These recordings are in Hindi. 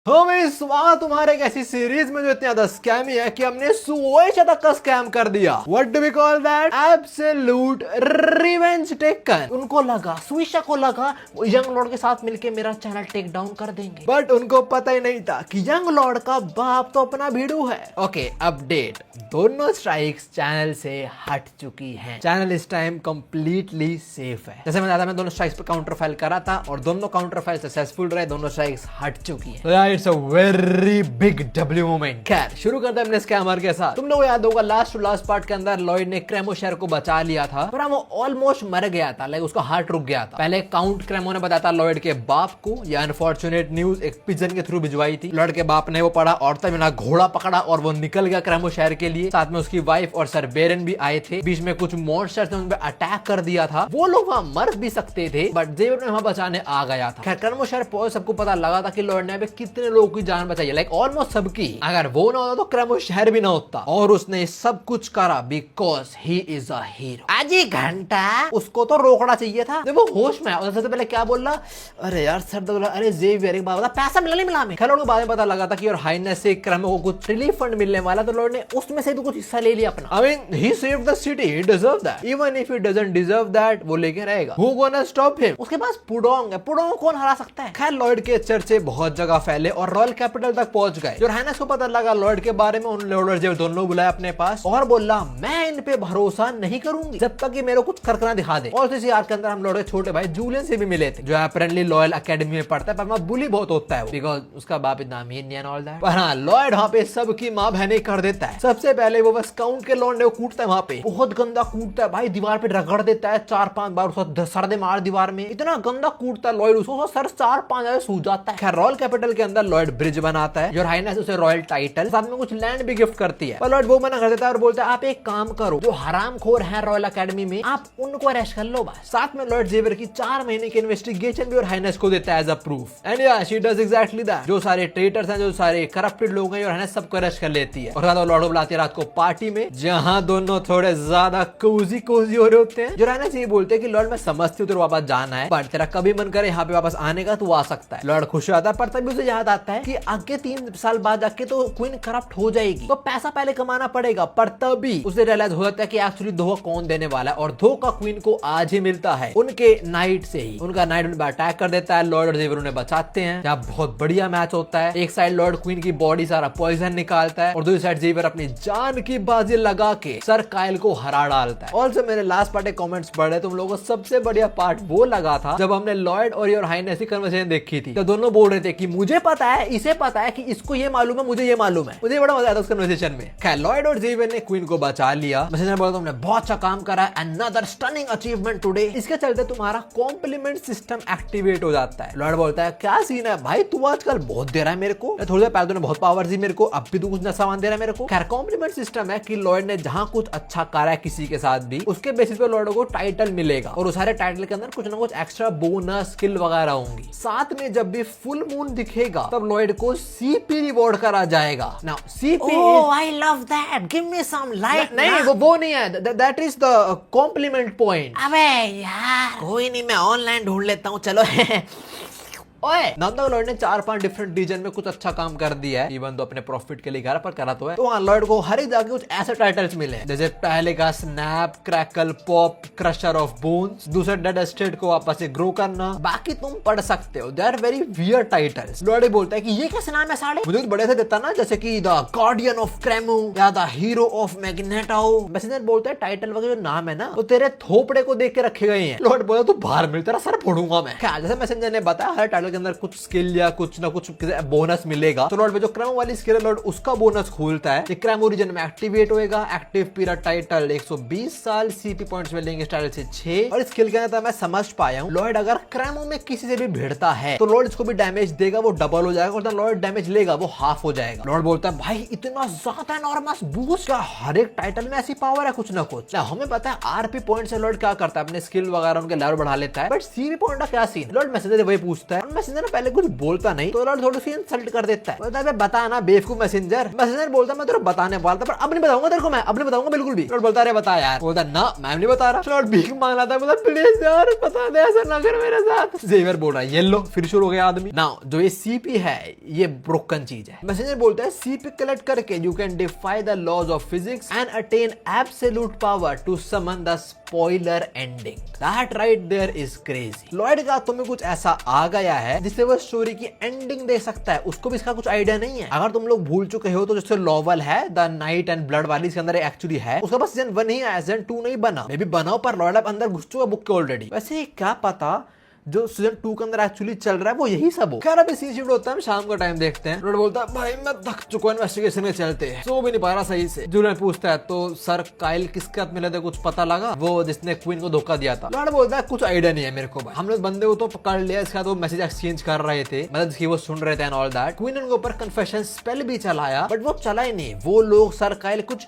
हो भाई स्वागत तुम्हारे एक ऐसी सीरीज में जो इतनी ज्यादा स्कैमी है कि हमने सुएश तक का स्कैम कर दिया। What do we call that? Absolute revenge taken. उनको लगा, सुईशा को लगा वो यंग लॉर्ड के साथ मिलके मेरा चैनल टेक डाउन कर देंगे, बट उनको पता ही नहीं था कि यंग लॉर्ड का बाप तो अपना भीड़ू है। ओके, अपडेट, दोनों स्ट्राइक्स चैनल से हट चुकी हैं। चैनल इस टाइम कंप्लीटली सेफ है। जैसे मैं दोनों स्ट्राइक्स पे काउंटर फाइल करा था और दोनों काउंटर फाइल सक्सेसफुल रहे, दोनों स्ट्राइक्स हट चुकी हैं। It's a very big W moment. खैर शुरू करते हैं अपने स्कैमर के साथ। तुम लोग को याद होगा लास्ट टू लास्ट पार्ट के अंदर लॉयड ने क्रेमो शहर को बचा लिया था, पर वो ऑलमोस्ट मर गया था, लाइक उसका हार्ट रुक गया था। पहले काउंट क्रेमो ने बताया था लॉयड के बाप को, या अनफॉर्चुनेट न्यूज एक पिजन के थ्रू भिजवाई थी। लॉयड के बाप ने वो पढ़ा और तब ना घोड़ा पकड़ा और वो निकल गया क्रेमो शहर के लिए। साथ में उसकी वाइफ और सर बेरन भी आए थे। बीच में कुछ मॉन्स्टर्स ने उन पे अटैक कर दिया था। वो लोग वहां मर भी सकते थे, बट जेवर ने वहां बचाने आ गया था। खैर क्रेमो शहर पहुंच सबको पता लगा था कि लॉयड ने कितने लोगों की जान बचाई, लाइक ऑलमोस्ट सबकी। अगर वो ना होता तो क्रेमो शहर भी ना होता, और उसने सब कुछ करा because he is a hero. आज एक घंटा उसको तो रोकना चाहिए था। जब वो होश में आया सबसे पहले क्या बोला, अरे यार सर दर्द, अरे जेवियर एक बात बता, पैसा मिला नहीं मिला हमें। खैर उनको बाद में पता लगा था कि और हाइनेस से क्रेमो को कुछ रिलीफ फंड मिलने वाला, तो लॉर्ड ने उसमें से भी कुछ हिस्सा ले लिया अपना। I mean he saved the city, he deserve that. Even if he doesn't deserve that, वो लेके रहेगा। Who gonna stop him? उसके पास पुडोंग है, पुडोंग को कौन हरा सकता है? खैर लॉर्ड के चर्चे बहुत जगह फैले और रॉयल कैपिटल तक पहुंच गए। जो हाइनेस को पता लगा लॉर्ड के बारे में, उन लॉर्ड जेव दोनों बुलाया अपने पास और बोला मैं इन पे भरोसा नहीं करूंगी जब तक ये मेरे को कुछ करकना दिखा दे। और इसी आर्क के अंदर हम लॉर्ड के छोटे भाई जूलियन से भी मिले थे, जो अपेरेंटली लॉयल एकेडमी में पढ़ता है, पर वहां बुली बहुत होता है बिकॉज उसका बाप इतना अमीर नहीं है ऑल दैट। पर हाँ, लॉर्ड वहां पे सबकी मां बहने कर देता है। सबसे पहले वो बस काउंट के लॉर्ड ने कूटता है, वहां पे बहुत गंदा कूटता है भाई, दीवार पे रगड़ देता है 4-5 बार, उसको सर दे मार दीवार में, इतना गंदा कूटता है लॉर्ड, उसको सर 4-5 सूज जाता है। खैर रॉयल कैपिटल के अंदर लॉर्ड ब्रिज बनाता है, जो हाइनेस उसे रॉयल टाइटल साथ में कुछ लैंड भी गिफ्ट करती है। पर लॉर्ड वो मना कर देता है और बोलता है आप एक काम करो, जो हरामखोर है रॉयल अकेडमी में, आप उनको अरेस्ट कर लो बस। साथ में लॉर्ड जेवियर की 4 महीने की इन्वेस्टिगेशन भी और हाइनेस को देता है एज अ प्रूफ। एंड या शी डज एग्जैक्टली दैट। जो सारे ट्रेटर्स हैं, जो सारे करप्टेड लोग हैं, और हाइनेस सबको अरेस्ट कर लेती है। और लॉर्ड को बुलाती है रात को पार्टी में, जहां दोनों थोड़े ज्यादा कोजी कोजी हो रहे होते हैं। जो हाइनेस ये बोलते हैं कि लॉर्ड मैं समझती हूँ तेरे वापस जाना है, बट तेरा कभी मन करे यहाँ पे वापस आने का तो आ सकता है। लॉर्ड खुश हो जाता है, पर तभी उसे याद आता है कि आगे 3 साल बाद जाके तो क्वीन करप्ट हो जाएगी, तो पैसा पहले कमाना पड़ेगा। पर तभी उसे रियलाइज हो जाता है कि एक्चुअली धोखा कौन देने वाला है, और धोखा क्वीन को आज ही मिलता है उनके नाइट से ही। उनका नाइट उन पर अटैक कर देता है, लॉर्ड और जेवियर उन्हें बचाते हैं। जहाँ बहुत बढ़िया मैच होता है। एक साइड लॉर्ड क्वीन की बॉडी सारा पॉइजन निकालता है, और दूसरी साइड जेवियर अपनी जान की बाजी लगा के सर काइल को हरा डालता है। ऑल्सो मेरे लास्ट पार्ट के कमेंट्स पढ़े, तुम लोगों को सबसे बढ़िया पार्ट वो लगा था जब हमने लॉर्ड और योर हाइनेस की कन्वर्सेशन देखी थी। तो दोनों बोल रहे थे कि मुझे पता है, इसे पता है, कि इसको ये मालूम है, मुझे ये मालूम है। मुझे बड़ा मजा आया था उस कन्वर्सेशन में। खैर लॉर्ड और जेवियर ने क्वीन को बचा लिया। मैसेंजर बोला तुमने बहुत अच्छा काम करा, अनदर स्टनिंग अचीवमेंट टुडे। इसके चलते तुम्हारा कॉम्प्लीमेंट सिस्टम एक्टिवेट हो जाता है। लॉर्ड बोलता है क्या सीन है भाई, तू आजकल बहुत दे रहा है मेरे को, थोड़ी देर पहले तूने बहुत पावर दी मेरे को, अब भी तू कुछ नया सामान दे रहा है मेरे को। खैर कॉम्प्लीमेंट सिस्टम है कि लॉर्ड ने जहां कुछ अच्छा करा है किसी के साथ भी, उसके बेसिस पे लॉर्ड को टाइटल मिलेगा, और उस सारे टाइटल के अंदर कुछ ना कुछ एक्स्ट्रा बोनस स्किल वगैरह होंगी। साथ में जब भी फुल मून दिखेगा तब लॉर्ड को सीपी रिवॉर्ड करा जाएगा। Now CP, oh I love that, give me some light. नहीं वो नहीं है, that is the compliment point. अबे यार कोई नहीं, मैं ऑनलाइन ढूंढ लेता हूँ, चलो। ओए नंदा लॉर्ड ने 4-5 डिफरेंट रीजन में कुछ अच्छा काम कर दिया है, इवन तो अपने प्रॉफिट के लिए करा, पर करा तो है। तो वहाँ लॉर्ड को हर एक जगह कुछ ऐसे टाइटल्स मिले, जैसे पहले का snap, crackle, pop, crusher of bones. दूसरे डेड स्टेट को वापस से ग्रो करना। बाकी तुम पढ़ सकते हो, they are very weird titles. Lord बोलता है कि ये कैसे नाम है साले, मुझे तो बड़े से देता ना, जैसे कि द गार्डियन ऑफ क्रेमो या the hero of magneto. Messenger बोलता है टाइटल वगैरह जो नाम है ना, वो तेरे थोपड़े को देख के रखे गए हैं। लॉर्ड बोला तू बाहर मिल, तेरा सर फोड़ूंगा मैं। क्या जैसे मैसेंजर ने बताया, हर टाइटल के अंदर कुछ स्किल या कुछ ना कुछ बोनस मिलेगा। तो लॉर्ड में जो क्रेमो वाली स्किल है, लॉर्ड उसका बोनस खोलता है, ये क्रेमो रीजन में एक्टिवेट होएगा। एक्टिव पीरियड टाइटल 120 साल, सीपी पॉइंट्स मिलेंगे टाइटल से 6। और स्किल के अंदर मैं समझ पाया हूँ, लॉर्ड अगर क्रेमो में किसी से भी भिड़ता है तो लॉर्ड इसको भी डैमेज देगा, वो डबल हो जाएगा, और लॉर्ड डैमेज लेगा वो हाफ हो जाएगा। लॉर्ड बोलता है भाई इतना ज्यादा एनॉर्मस बूस्ट, क्या हर एक टाइटल में ऐसी पावर है कुछ ना कुछ। हमें पता है आरपी पॉइंट से लॉर्ड क्या करता है, अपने स्किल वगैरह उनके लेवल बढ़ा लेता है, बट सीपी पॉइंट का क्या सीन? लॉर्ड मैसेंजर वही पूछता है, मैसेंजर ना पहले कुछ बोलता नहीं तो लॉर्ड थोड़ी सी इंसल्ट कर देता है, बोलता है बता ना बेवकूफ मैसेंजर। मैसेंजर बोलता मैं तेरे बताने वाला था पर अब नहीं बताऊंगा तेरे को, मैं अब नहीं बताऊंगा बिल्कुल भी। लॉर्ड बोलता अरे बता यार, बोलता ना मैं नहीं बता रहा। लॉर्ड भीख मांग रहा था, बोला प्लीज यार बता दे, ऐसा ना कर मेरे साथ। जेवियर बोल रहा है ये लो, फिर शुरू हो गया आदमी। नाउ जो ये सीपी है ये ब्रोकन चीज है। मैसेंजर बोलता है सीपी कलेक्ट करके you can defy the laws of physics and attain absolute power to summon the spoiler ending. That right there is crazy. Lloyd का तुम्हें कुछ ऐसा आ गया है जिससे वो स्टोरी की एंडिंग दे सकता है, उसको भी इसका कुछ आइडिया नहीं है। अगर तुम लोग भूल चुके हो तो जैसे नॉवल है द नाइट एंड ब्लड वाली, इसके अंदर एक्चुअली है, उसका बस सीजन 1 ही आया, सीजन 2 नहीं बना। मे भी बनाओ पर लॉयड अब अंदर घुस चुका बुक के ऑलरेडी। वैसे क्या पता जो सीजन 2 के अंदर एक्चुअली चल रहा है वो यही सब हो। खैर अभी सीन शिफ्ट होता है, हम शाम का टाइम देखते हैं। लॉर्ड बोलता है भाई मैं थक चुका हूं इन्वेस्टिगेशन में, चलते हैं। सो भी नहीं पा रहा सही से। जूलियन पूछता है तो सर काइल किसके हाथ मिले थे, कुछ पता लगा? वो जिसने क्वीन को धोखा दिया था। लॉर्ड बोलता है कुछ आइडिया नहीं है मेरे को भाई, हम लोग बंदे को तो पकड़ लिया, इसके बाद वो मैसेज एक्सचेंज कर रहे थे, मतलब जिसकी वो सुन रहे थे एंड ऑल दैट। क्वीन उनके ऊपर कन्फेशन स्पेल भी चलाया बट वो चला ही नहीं। वो लोग सर काइल कुछ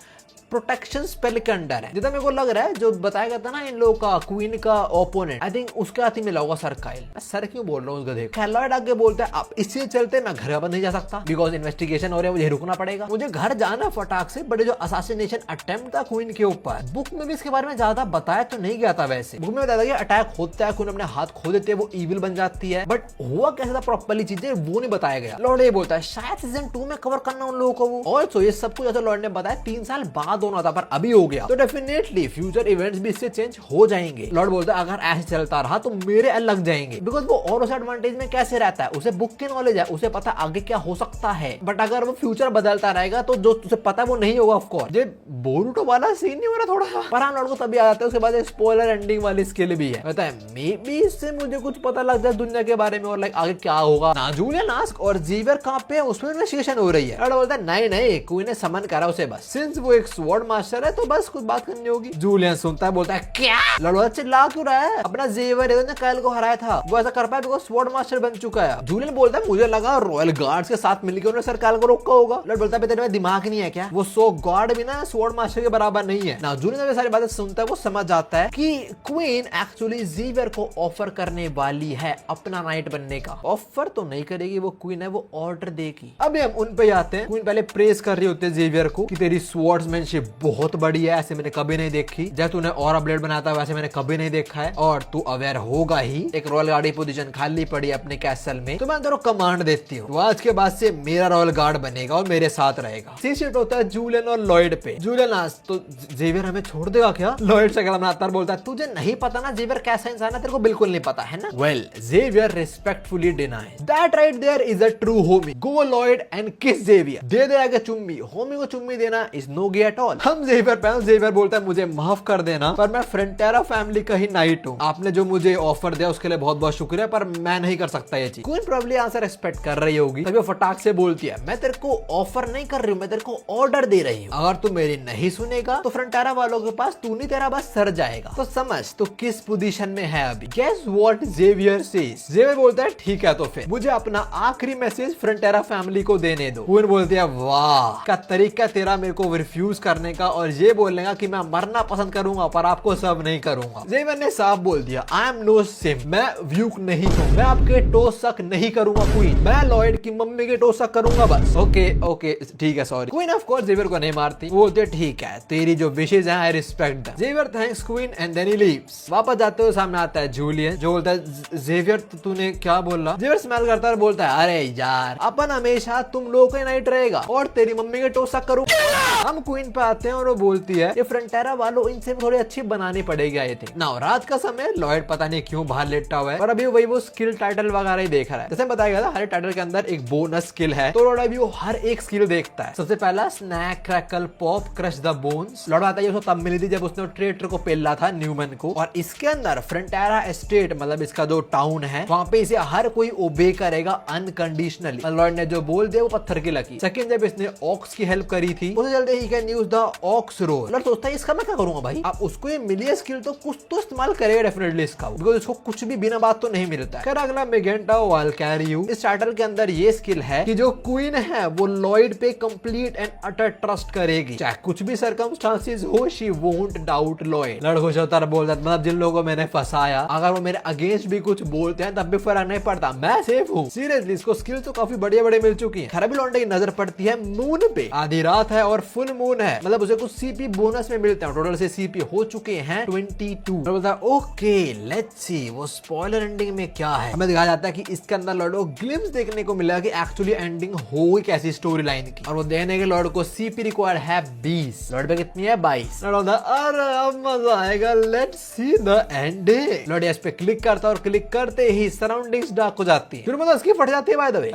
प्रोटेक्शन स्पेल के अंडर है। जितना मेरे को लग रहा है जो बताया गया था ना इन लोगों का क्वीन का ओपोनेंट, आई थिंक उसके हाथ ही मिला होगा सर काइल। मैं सर क्यों बोल रहा हूँ उसको देखो। लॉयड आगे बोलता है अब इससे चलते मैं घर वापस नहीं जा सकता बिकॉज इन्वेस्टिगेशन हो रहा है, मुझे रुकना पड़ेगा, मुझे घर जाना फटाक से। बट जो असैसिनेशन अटेम्प्ट था क्वीन के ऊपर, बुक में भी इसके बारे में ज्यादा बताया तो नहीं गया था। वैसे बुक में बताया था अटैक होता है, क्वीन अपने हाथ खो देती है, वो इविल बन जाती है, बट हुआ कैसे था प्रॉपर्ली चीजें वो नहीं बताया गया। लॉर्ड ये बोलता है शायद सीजन 2 में कवर करना उन लोगों को वो। ऑल्सो ये सब कुछ जैसे लॉर्ड ने बताया 3 साल बाद होना था पर अभी हो गया, तो डेफिनेटली फ्यूचर इवेंट्स भी इससे चेंज हो जाएंगे। लॉर्ड बोलता है अगर ऐसे चलता रहा तो मेरे अलग जाएंगे बिकॉज वो और उस एडवांटेज में कैसे रहता है, उसे बुक की नॉलेज है, उसे पता आगे क्या हो सकता है। बट अगर वो फ्यूचर बदलता रहेगा तो जो तुझे पता है वो नहीं होगा। ऑफ कोर्स ये बोरुटो वाला सीन नहीं हो रहा थोड़ा सा, पर हम लॉर्ड को तभी आ जाता है। उसके बाद स्पॉइलर एंडिंग वाली स्किल भी है, कहता है मे बी इससे मुझे कुछ पता लग जाए दुनिया के बारे में और लाइक आगे क्या होगा। ना जूलियन आस्क और जीवियर कहां पे है, उसमें इन्वेस्टिगेशन हो रही है। लॉर्ड बोलता है नहीं नहीं क्वीन ने समन करा उसे बस, सिंस वो एक स्वॉर्ड मास्टर है तो बस कुछ बात करनी होगी। जूलियन सुनता है, बोलता है क्या? लड़वा चिल्ला क्यों रहा है? अपना जेवर है काइल को हराया था, वो ऐसा कर पाया बिकॉज़ स्वॉर्ड मास्टर बन चुका है। जूलियन बोलता है मुझे लगा रॉयल गार्ड्स के साथ मिलकर उन्होंने सर काइल को रोका होगा। लड़ बोलता है तेरे में दिमाग नहीं है क्या? वो 100 गार्ड भी ना स्वॉर्ड मास्टर के बराबर नहीं है ना। जूलियन जब ये सारी बातें सुनता है वो समझ जाता है कि क्वीन एक्चुअली जेवियर को ऑफर करने वाली है अपना नाइट बनने का। ऑफर तो नहीं करेगी वो क्वीन है, वो ऑर्डर देगी। अभी हम उन पे आते हैं। क्वीन पहले प्रेज कर रही होती है जेवियर को कि तेरी स्वॉर्ड्समैनशिप बहुत बड़ी है, ऐसे मैंने कभी नहीं देखी। जैसे तूने और ब्लेड बनाया था वैसे मैंने कभी नहीं देखा है, और तू अवेयर होगा ही एक रॉयल गार्ड की पोजीशन खाली पड़ी है अपने कैसल में, तो मैं तेरे को कमांड देती हूँ, आज के बाद से मेरा रॉयल गार्ड बनेगा और मेरे साथ रहेगा। सी शिफ्ट होता है जूलियन और लॉयड पे। जूलियन आज तो जेवियर हमें छोड़ देगा क्या? लॉयड शक्ल बनाता है, बोलता है तुझे नहीं पता ना जेवियर कैसा इंसान है, तेरे को बिल्कुल नहीं पता है ना। Well Xavier respectfully denies that right there is a true homie, go Lloyd and kiss Xavier, दे दे आगे चुम्मी। होमी को चुम्मी देना is no gay at all. हम जेवियर पे, जेवियर बोलता है मुझे माफ कर देना पर मैं फ्रंटेरा फैमिली का ही नाइट हूँ, आपने जो मुझे ऑफर दिया उसके लिए बहुत बहुत शुक्रिया पर मैं नहीं कर सकता ये चीज। क्वीन प्रॉब्ली आंसर एक्सपेक्ट कर रही होगी, तभी वो फटाक से बोलती है मैं तेरे को ऑफर नहीं कर रही हूँ, मैं तेरे को ऑर्डर दे रही हूँ, अगर तू मेरी नहीं सुनेगा तो फ्रंटेरा वालों के पास तू नहीं तेरा बस सर जाएगा। तो समझ तो किस पोजीशन में है अभी। Guess what Xavier says. Xavier बोलता है ठीक है तो फिर मुझे अपना आखिरी मैसेज फ्रंटेरा फैमिली को देने दो। क्वीन बोलती है वाह क्या तरीका तेरा मेरे को रिफ्यूज करने का और ये बोलने का कि मैं मरना पसंद करूंगा पर आपको सब नहीं करूंगा। जेवियर ने साफ बोल दिया आई एम नो सिम, मैं व्यूक नहीं हूँ, मैं आपके टोस सक नहीं करूंगा क्वीन, मैं लॉयड की मम्मी के टोस सक करूंगा बस। ओके ओके ठीक है sorry. Queen of course Xavier को नहीं मारती, वो बोलते ठीक है तेरी जो विशेज हैं I respect them. Xavier thanks queen and then he leaves. वापस जाते हुए सामने आता है जूलियन जो बोलता है जेवियर तूने क्या बोला? जेवियर स्माइल करता है और बोलता है अरे यार अपन हमेशा तुम लोगों का नाइट रहेगा और तेरी मम्मी के टोस सक करूंगा। हम क्वीन पे आते हैं और वो बोलती है ये फ्रंटेरा वालों इनसे थोड़ी अच्छी बनानी पड़ेगी आई थिंक। नाउ रात का समय, लॉयड पता नहीं क्यों बाहर लेटा हुआ है और अभी वही वो स्किल टाइटल वगैरह ही देख रहा है। जैसे बताया गया था हर टाइटल के अंदर एक बोनस स्किल है, तो लॉर्ड अभी वो हर एक स्किल देखता है। सबसे पहला snack crackle pop crush the bones. Lord आता है उसको तब मिली थी जब उसने ट्रेटर को पेला था न्यूमन को, और इसके अंदर फ्रंटेरा एस्टेट मतलब इसका जो टाउन है वहां पे इसे हर कोई ओबे करेगा अनकंडीशनली। लॉर्ड ने जो बोल दिया वो पत्थर की लकीर। सेकंड जब इसने ऑक्स की हेल्प करी थी उसे चलते ही can use the ox roll. Lord सोचता है इसका मैं क्या करूंगा भाई। अब उसको ये मिली स्किल तो कुछ तो इस्तेमाल करेगा डेफिनेटली इसका, बिकॉज इसको कुछ भी बिना बात तो नहीं मिलता है। खैर अगला मेगेंटा वाल कैरी यू। इस टाइटल के अंदर ये स्किल है कि जो क्वीन है वो लॉयड पे कंप्लीट एंड अटर ट्रस्ट करेगी, चाहे कुछ भी सर्कमस्टांसेस हो, she won't doubt Lloyd. Lord खुश होता है, बोलता है मतलब जिन लोगों को मैंने फंसाया अगर वो मेरे अगेंस्ट भी कुछ बोलते हैं तब भी फर्क नहीं पड़ता, मैं सेफ हूँ। सीरियसली इसको स्किल तो काफी बढ़िया बढ़िया मिल चुकी है। खराबी लौंडे की नजर पड़ती है मून पे। आधी रात है और फुल मून है, मतलब उसे कुछ सीपी बोनस में मिलते हैं। टोटल से सीपी हो चुके हैं 22। ओके लेट्स सी वो स्पॉइलर एंडिंग में क्या है। हमें दिखाया जाता है कि इसके अंदर लॉर्ड को ग्लिम्स देखने को मिला कि एक्चुअली एंडिंग होगी कैसी स्टोरी लाइन की, और वो देखने के लॉर्ड को सीपी रिक्वायर्ड है 20। लॉर्ड पे कितनी है 22। लॉर्ड अरे अब मजा आएगा, let's see the ending. Lord इस पे क्लिक करता है और क्लिक करते ही सराउंडिंग्स डार्क हो जाती है, फिर मतलब इसकी फट जाती है। बाय द वे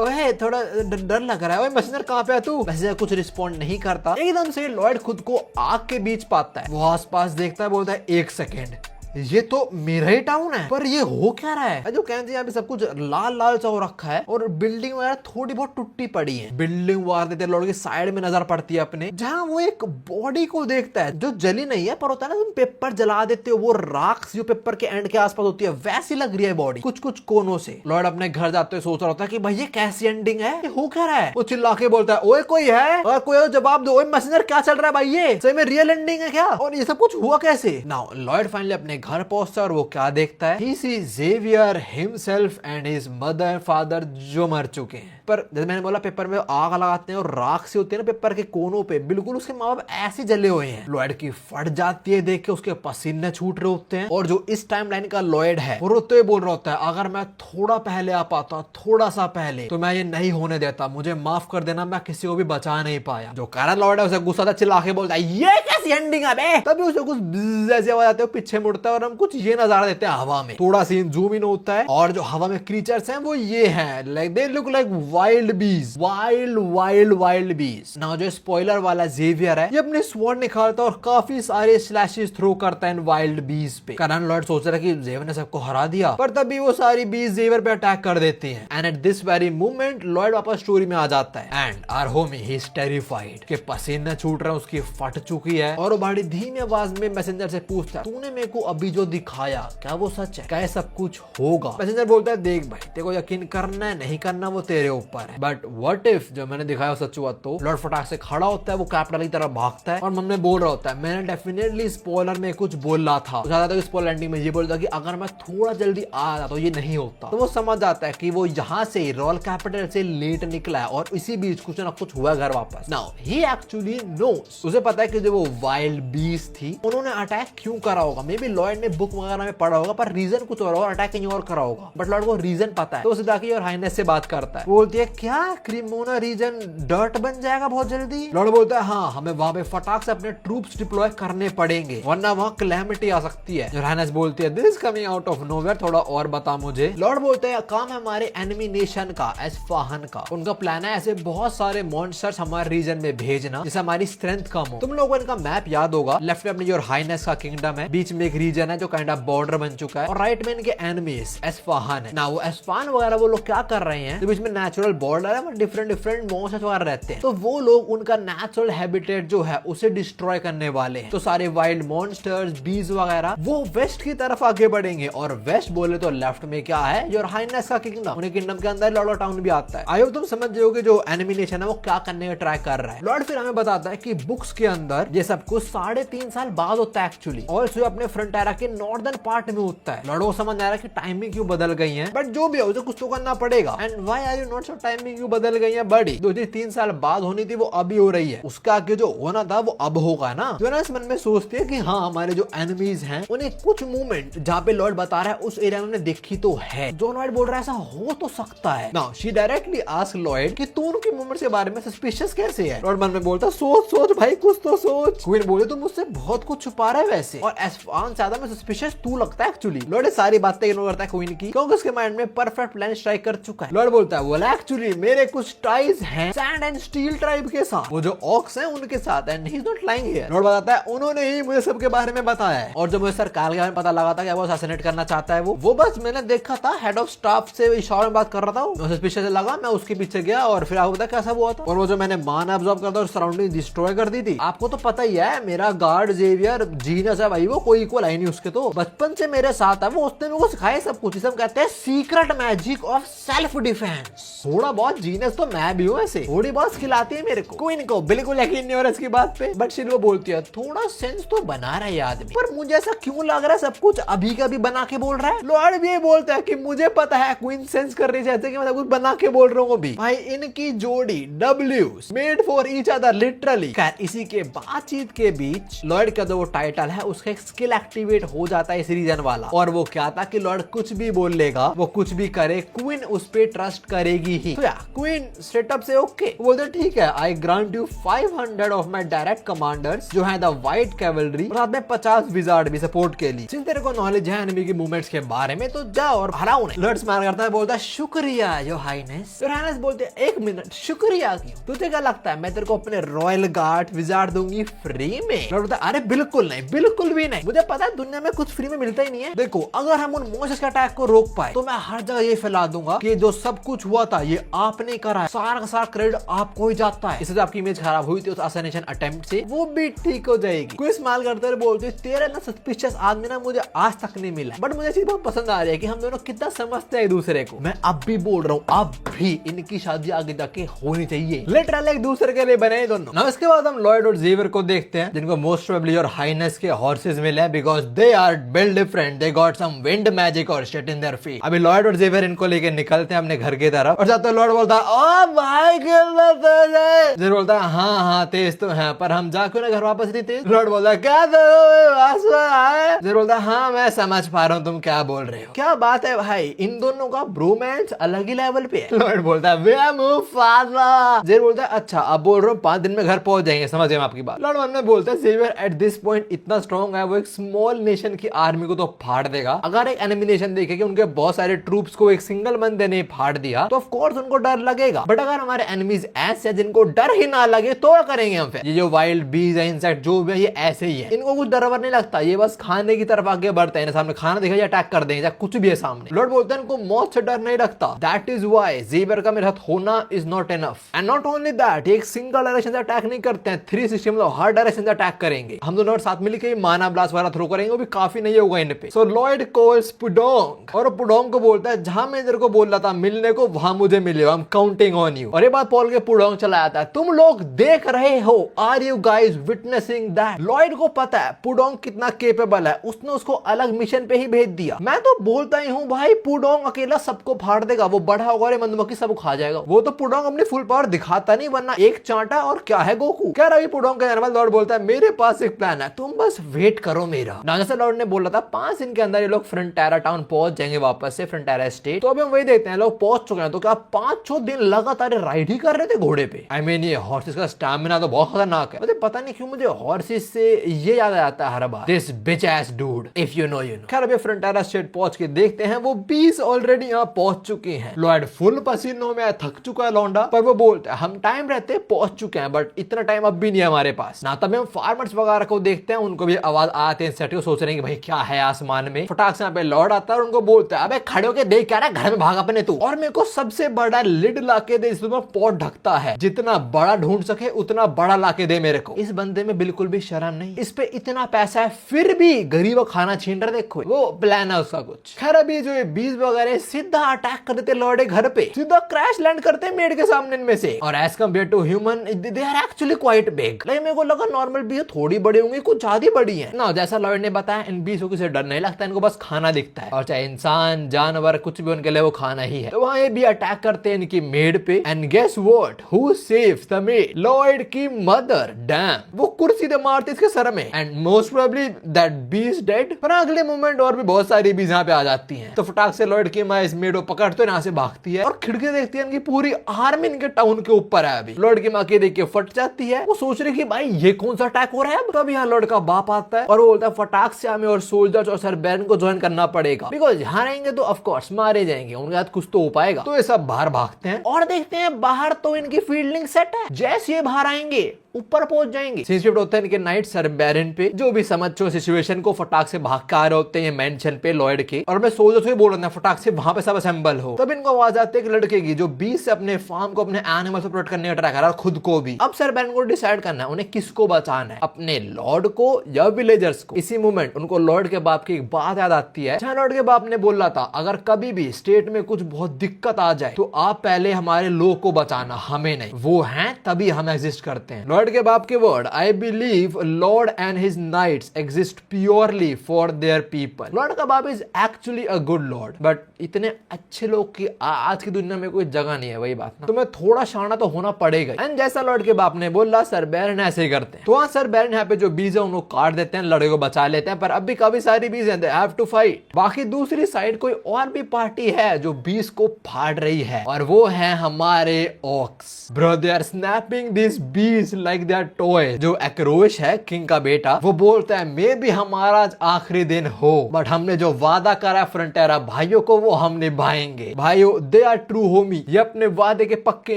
ओए थोड़ा डर लग रहा है, ओए मैसेंजर कहां पे है तू? मैसेंजर कुछ रिस्पॉन्ड नहीं करता। एकदम से लॉर्ड खुद को आग के बीच पाता है, वो आसपास देखता है, बोलता है 1 सेकेंड ये तो मेरा ही टाउन है, पर ये हो क्या रहा है? जो कहते हैं यहाँ पे सब कुछ लाल लाल सा हो रखा है और बिल्डिंग वगैरह थोड़ी बहुत टूटी पड़ी है। बिल्डिंग वार देते लॉर्ड की साइड में नजर पड़ती है अपने, जहाँ वो एक बॉडी को देखता है जो जली नहीं है, पर होता है ना तुम पेपर जला देते हो वो राख जो पेपर के एंड के आसपास होती है, वैसी लग रही है बॉडी कुछ कुछ कोनों से। लॉर्ड अपने घर जाते हुए सोच रहा होता है कि भाई ये कैसी एंडिंग है, ये हो क्या रहा है? वो चिल्ला के बोलता है ओए कोई है, और कोई हो जवाब दो, ओए मैसेंजर क्या चल रहा है भाई, ये सही में रियल एंडिंग है क्या और ये सब कुछ हुआ कैसे? नाउ लॉर्ड फाइनली अपने घर पहुंचता है और वो क्या देखता है, he see Xavier himself and his mother and father जो मर चुके हैं। पर जैसे मैंने बोला पेपर में आग लगाते हैं और राख से होती है ना पेपर के कोनों पे, बिल्कुल उसके माँ बाप ऐसे जले हुए हैं। लॉयड की फट जाती है देख के, उसके पसीने छूट रहे होते हैं, और जो इस टाइम लाइन का लॉयड है वो रोते हुए बोल रहा होता है अगर मैं थोड़ा पहले आ पाता, थोड़ा सा पहले, तो मैं ये नहीं होने देता, मुझे माफ कर देना, मैं किसी को भी बचा नहीं पाया। जो कारण लॉयड है उसे गुस्सा था, चिल्ला के बोलता है ये कैसी एंडिंग है बे? तभी उसे कुछ ऐसे आवाज आती है, पीछे मुड़ता है और हम कुछ ये नजारा देते हैं हवा में। थोड़ा सीन जूम इन होता है और जो हवा में क्रीचर्स हैं वो ये हैं, like they look like wild बीज, वाइल्ड बीज। नाउ जो स्पॉइलर वाला जेवियर है ये अपने स्वॉर्ड निकालता है और काफी सारे स्लैशेस थ्रो करता है इन वाइल्ड बीज पे। कारण लॉर्ड सोच रहा है कि जेवियर ने सबको हरा दिया, पर तभी वो सारी बीज जेवियर पे अटैक कर देती हैं। And at this very moment lord वापस स्टोरी में आ जाता है and our homie he is terrified के पसीने छूट रहे हैं, उसकी फट चुकी है, और वो बड़ी धीमी आवाज में मैसेंजर से पूछता है तूने मेरे को अभी जो दिखाया क्या वो सच है, क्या सब कुछ होगा? मैसेंजर बोलता है देख भाई तेरे को यकीन करना है नहीं करना वो तेरे ऊपर है, बट व्हाट इफ जो मैंने दिखाया सच हुआ? तो लॉर्ड फटाक से खड़ा होता है, वो कैपिटल की तरफ भागता है और मन में बोल रहा होता है मैंने डेफिनेटली स्पॉइलर में कुछ बोला था, ज्यादा स्पॉइलर एंडिंग में ये बोलता कि अगर मैं थोड़ा जल्दी आ जाता तो ये नहीं होता। तो वो समझ जाता है कि वो यहाँ से रॉयल कैपिटल से लेट निकला है और इसी बीच कुछ ना कुछ हुआ घर वापस। नाउ ही एक्चुअली नोस, उसे पता है कि जो वो वाइल्ड बीस्ट थी उन्होंने अटैक क्यों करा होगा। मे बी लॉर्ड ने बुक वगैरह में पढ़ा होगा, पर रीजन कुछ और होगा, अटैक कहीं और करा होगा, बट लॉर्ड को रीजन पता है। तो उसे जाके और हाइनेस से बात करता है, बोलती है क्या क्रीमोना रीजन डर्ट बन जाएगा बहुत जल्दी? लॉर्ड बोलता है हाँ हमें वहां पे फटाक से अपने ट्रूप्स डिप्लॉय करने पड़ेंगे वरना वहां कैलेमिटी आ सकती है। जो हाइनेस बोलती है this is coming out of nowhere, थोड़ा और बता मुझे। लॉर्ड बोलते हैं काम है हमारे एनिमी नेशन का, एस्फाहन का। उनका प्लान है ऐसे बहुत सारे मॉन्स्टर्स हमारे रीजन में भेजना जिससे हमारी स्ट्रेंथ कम हो। तुम लोगों को इनका मैप याद होगा, लेफ्ट में अपनी जो हाइनेस का किंगडम है, बीच में एक रीजन है जो काइंड ऑफ बॉर्डर बन चुका है, और राइट में इनके एनिमीज एस्फाहन है ना। वो एस्फाहन वगैरह वो लोग क्या कर रहे हैं, तो बीच में नेचुरल बॉर्डर है, डिफरेंट मॉन्स्टर्स वगैरह रहते हैं, तो वो लोग उनका नेचुरल हैबिटेट जो है उसे डिस्ट्रॉय करने वाले हैं। तो सारे वाइल्ड मॉन्स्टर्स बीज वगैरह वो वेस्ट की तरफ आगे बढ़ेंगे, और वेस्ट बोले तो लेफ्ट में क्या है जो हाइनेस का किंगडम, उन्हें किंगडम के अंदर लॉर्ड टाउन भी आता है। आई होप तुम समझ जाओगे जो एनिमिनेशन है वो क्या करने का ट्राई कर रहा है। लॉर्ड फिर हमें बताता है कि बुक्स के अंदर ये सब कुछ 3.5 साल बाद होता है एक्चुअली, और इसे अपने फ्रंटियर के नॉर्दर्न पार्ट में होता है। लॉर्ड को समझ आ रहा है कि टाइमिंग क्यों बदल गई है, बट जो भी है उसे कुछ तो करना पड़ेगा। And why are you not sure timing क्यों बदल गई है बड़ी? 2-3 साल बाद होनी थी वो अभी हो रही है, उसका आगे जो होना था वो अब होगा ना। जो ना इस मन में सोचते हैं कि हाँ हमारे जो एनिमीज हैं उन्हें कुछ मूवमेंट जहाँ पे लॉर्ड बता रहा है उस एरिया में देखी तो है। जो लॉर्ड बोल रहा है ऐसा हो तो सकता है। Now she directly ask Lord कि तू उनकी मूवमेंट के बारे में सस्पिशियस कैसे है? लॉर्ड मन में बोलता सोच भाई कुछ तो सोच। क्वीन बोले तो मुझसे बहुत कुछ छुपा रहा है वैसे, और एज फार ज्यादा मैं सस्पिशियस तू लगता है एक्चुअली। लॉर्ड सारी बातें इग्नोर करता है क्वीन की, क्योंकि उसके माइंड में परफेक्ट प्लान स्ट्राइक कर चुका है। लॉर्ड बोलता है वो एक्चुअली मेरे कुछ टाइज हैं सैंड एंड स्टील ट्राइब के साथ, वो जो ऑक्स हैं उनके साथ, and he is not lying here. Lord बताता है उन्होंने ही मुझे सबके बारे में बताया है, और जब मुझे सर कारगिल में पता लगा था कि वो असैसिनेट करना चाहता है, वो बस मैंने देखा था हेड ऑफ स्टाफ से इशारे में बात कर रहा था, मुझे सस्पिशियस लगा, मैं उसके पीछे गया और फिर आपको पता कैसा हुआ था, और वो जो मैंने मान ऑब्जर्व करता और सराउंडिंग डिस्ट्रॉय कर दी थी। आपको तो पता ही है मेरा गार्ड जेवियर जीनियस है भाई, वो कोई इक्वल है नहीं उसके, तो बचपन से मेरे साथ है वो, उसने मेरे को सिखाया सब कुछ। सब कहते हैं secret magic of self defence. थोड़ा बहुत जीनियस तो मैं भी हूँ ऐसे, थोड़ी बहुत खिलाती है मेरे को। क्वीन को बिल्कुल यकीन नहीं हो रहा इसकी बात पे, बट शिल्वा बोलती है थोड़ा सेंस तो बना रहा है आदमी, पर मुझे ऐसा क्यों लग रहा है सब कुछ अभी का भी बना के बोल रहा है। लॉर्ड भी ये बोलता है कि मुझे पता है क्वीन सेंस कर रही है जैसे कि मैं सब कुछ बना के बोल रहा हूँ अभी। भाई इनकी जोड़ी W's made for each other literally. खैर इसी के बातचीत के बीच लॉर्ड का जो टाइटल है उसका एक स्किल एक्टिवेट हो जाता है इस रीजन वाला, और वो क्या था कि लॉर्ड कुछ भी बोल लेगा, वो कुछ भी करे, क्वीन उस पे ट्रस्ट करेगी ही। तो क्वीन सेटअप से ओके बोलते ठीक है, आई grant you 500 of my direct commanders जो है द व्हाइट कैवलरी, और साथ में 50 विजार्ड भी सपोर्ट के लिए। सिंस तेरे को नॉलेज है एनिमी के मूवमेंट्स के बारे में तो जा और हरा उन्हें। लॉर्ड स्माइल करता है, बोलता है शुक्रिया योर हाइनेस। योर हाइनेस बोलते एक मिनट शुक्रिया क्यों, तुझे क्या लगता है मैं तेरे को अपने रॉयल गार्ड विजार्ड दूंगी फ्री में? लॉर्ड बोलता है अरे बिल्कुल नहीं, बिल्कुल भी नहीं, मुझे पता है दुनिया में कुछ फ्री में मिलता ही नहीं है। देखो अगर हम उन मोसेस के अटैक को रोक पाए तो मैं हर जगह ये फैला दूंगा कि जो सब कुछ हुआ था ये आपने करा है, सारा का सारा क्रेडिट आपको ही जाता है। इससे जो आपकी इमेज खराब हुई थी उस असैसिनेशन अटेम्प्ट से, वो भी ठीक हो जाएगी। कोई स्माइल करते हुए बोलते तेरे ना सस्पिशियस आदमी ना मुझे आज तक नहीं मिला, बट मुझे चीज बहुत पसंद आ रही है कि हम दोनों कितना समझते हैं एक दूसरे को। मैं अब भी बोल रहा हूँ अब भी इनकी शादी आगे जाके होनी चाहिए, लिटरली एक दूसरे के लिए बने दोनों ना। इसके बाद हम लॉयड और जेवियर को देखते हैं, जिनको मोस्ट प्रोबेबली योर हाइनेस के हॉर्सेस मिले हैं, because they are build different, they got some wind magic और शिट इन देयर फीट। अभी लॉयड और जेवियर इनको लेके निकलते हैं अपने घर की तरफ, और जाते लॉर्ड बोलता है ओ भाई कितना तेज है। जेवियर बोलता है हाँ तेज तो है, पर हम जा क्यों ना घर वापस नहीं तेज। लॉर्ड बोलता है क्या जेवियर बोलता है हाँ मैं समझ पा रहा हूँ तुम क्या बोल रहे हो। क्या बात है भाई, इन दोनों का ब्रोमांस अलग ही लेवल पे है। लॉर्ड बोलता है वे मूव फादर। जेवियर बोलता है अच्छा अब बोल रहा हूँ 5 दिन में घर पहुंच जाएंगे, समझ गए आपकी बात। लॉर्ड वन में बोलता है जेवियर एट दिस पॉइंट इतना स्ट्रॉन्ग है वो एक स्मॉल नेशन की आर्मी को तो फाड़ देगा। अगर एक एनिमी नेशन देखे कि उनके बहुत सारे ट्रूप्स को एक सिंगल बंदे ने फाड़ दिया तो ऑफ कोर्स उनको डर लगेगा, बट अगर हमारे एनिमीज ऐसे जिनको डर ही ना लगे तो क्या करेंगे हम फिर? ये जो वाइल्ड बीज है, इंसेक्ट जो भी है, ये ऐसे ही है, इनको कुछ डर वर नहीं लगता, ये बस खाने की तरफ आगे बढ़ते हैं, सामने खाना दिखा अटैक कर देंगे, कुछ भी है सामने। लॉर्ड बोलते हैं इनको मौत से डर नहीं लगता। दैट इज व्हाई जेवियर का मेरे साथ होना is not enough, and not only that एक सिंगल डायरेक्शन से अटैक नहीं करते हैं, 360 मतलब हर डायरेक्शन से अटैक करेंगे। हम दोनों साथ मिलकर माना ब्लास्ट वगैरह थ्रो करेंगे, वो भी काफी नहीं होगा इन पे। सो लॉर्ड कॉल्स पुडोंग, और पुडोंग को बोलता है जहां मैं तेरे को बोल रहा था मिलने को वहां मुझे मिले, I am counting on you. और ये बात बोल के पुडोंग चला आता है, तुम लोग देख रहे हो, are you guys witnessing that? Lord को पता है पुडोंग कितना केपेबल है, उसने उसको अलग मिशन पे ही भेज दिया। मैं तो बोलता ही हूँ भाई पुडोंग अकेला सबको फाड़ देगा, वो बड़ा होगा रे मधुमक्खी सब खा जाएगा। वो तो पुडोंग अपनी फुल पावर दिखाता नहीं, वरना एक चांटा और क्या है गोकू। कह रहा पुडोंग का जनरल। लॉर्ड बोलता है मेरे पास एक प्लान है, तुम बस वेट करो मेरा। जैसे लॉर्ड ने बोला था 5 दिन के अंदर ये लोग फ्रंटेरा टाउन पहुंच जाएंगे वापस से, फ्रंटेरा स्टेट। तो अभी हम वही देखते हैं लोग पहुंच चुके हैं, तो क्या 5-6 दिन लगातार राइड ही कर रहे थे घोड़े पे। आई मीन ये हॉर्सेस का स्टैमिना तो बहुत खतरनाक है। मुझे पता नहीं क्यों मुझे हॉर्सेस से ये याद आ जाता है हर बार, this bitch ass dude if you know you know. खैर अभी फ्रंटेरा स्टेट पहुंच के देखते हैं, वो 20 ऑलरेडी यहाँ पहुंच चुके हैं। लॉर्ड फुल पसीनों में थक चुका है लौंडा, पर वो बोलता है हम टाइम रहते पहुंच चुके हैं, बट इतना टाइम अब भी नहीं है हमारे पास ना। तभी हम फार्मर्स वगैरह को देखते हैं, उनको भी आवाज आते हैं, सेट सोच रहे हैं कि भाई क्या है आसमान में। फटाक से यहाँ पे लॉर्ड आता है और उनको बोलता है अबे खड़े होके देख क्या रहा है, घर में भाग अपने तू, और मेरे को सबसे बड़ा लिड लाके दे, इसमें पॉट ढकता है, जितना बड़ा ढूंढ सके उतना बड़ा लाके दे मेरे को। इस बंदे में बिल्कुल भी शर्म नहीं, इस पे इतना पैसा है फिर भी गरीब खाना छीन रहा। देखो वो प्लान है उसका कुछ। खैर अभी जो ये बीज वगैरह सीधा अटैक कर देते लॉर्ड घर पे, सीधा क्रैश लैंड करते मेड के सामने इनमें से। और as compare to human they are actually quite big. Like मेरे को लगा नॉर्मल बीज थोड़ी बड़ी होंगी, कुछ ज्यादा बड़ी है ना। जैसा लॉर्ड ने बताया इन बीज को किसी डर नहीं लगता, इनको बस खाना दिखता है, और चाहे इंसान जानवर कुछ भी उनके लिए वो खाना ही है। तो वहां ये भी अटैक करते हैं इनकी मेड पे, and guess what, who save shoots the maid. Lloyd की मदर डैम वो कुर्सी से मारती इसके सर में and most probably that B is dead. पर अगले मोमेंट और भी बहुत सारी बीज यहाँ पे आ जाती हैं। तो फटाक से लॉयड की माँ इस मेड को पकड़ते यहाँ से भागती है और खिड़की देखती है इनकी पूरी आर्मी इनके टाउन के ऊपर है। अभी लॉयड की माँ की देख के फट जाती है। वो सोच रही कि भाई ये कौन सा अटैक हो रहा है। तब यहाँ लॉयड का बाप आता है और वो बोलता है फटाक से हमें और सोल्जर्स और सर बैरन को ज्वाइन करना पड़ेगा, बिकॉज यहाँ रहेंगे तो ऑफकोर्स मारे जाएंगे, उनके साथ कुछ तो हो पाएगा। तो ये सब बाहर भागते हैं और देखते हैं बाहर तो इनकी फील्डिंग सेट है। जैसे ये बाहर आएंगे ऊपर पहुंच जाएंगे। शिफ्ट होता है इनके नाइट सर बैरन पे, जो भी समझो सिचुएशन को फटाक से भाग के आ रहे होते हैं मेंशन पे लॉयड के। और मैं सोल्जर्स को बोल रहा था फटाक से वहां पे सब असेंबल हो। तब इनको आवाज आती है कि लड़के की जो बीस से अपने फार्म को अपने एनिमल से प्रोटेक्ट करने का ट्राई कर रहा है, खुद को भी। अब सर बैरन को डिसाइड करना है उन्हें किसको बचाना है, अपने लॉर्ड को या विलेजर्स को। इसी मोमेंट उनको लॉर्ड के बाप की एक बात याद आती है, जहां लॉर्ड के बाप ने बोला था अगर कभी भी स्टेट में कुछ बहुत दिक्कत आ जाए तो आप पहले हमारे लोग को बचाना, हमें नहीं। वो हैं तभी हम एग्जिस्ट करते हैं। लॉर्ड के बाप के word, I believe Lord and his knights exist purely for their people. Lord का बाप is actually a good lord, but इतने अच्छे लोग की आज की दुनिया में कोई जगह नहीं है, वही बात ना। तो मैं थोड़ा शाना तो होना पड़ेगा। एंड जैसा लॉर्ड के बाप ने बोला सर बैरन ऐसे ही करते हैं। तो वहाँ सर बैरन यहाँ पे जो बीज है उनको काट देते हैं, लड़के को बचा लेते हैं। पर अब भी काफी सारी बीज है, they have to fight। बाकी दूसरी साइड कोई और भी पार्टी है जो बीज को फाड़ रही है और वो है हमारे aux. Bro, they are snapping these bees like they are toys। जो एक्रोश है किंग का बेटा, वो बोलता है मे भी हमारा आज आखिरी दिन हो, बट हमने जो वादा करा फ्रंटेरा भाइयों को वो हम निभाएंगे। भाइयों दे आर ट्रू होमी, ये अपने वादे के पक्के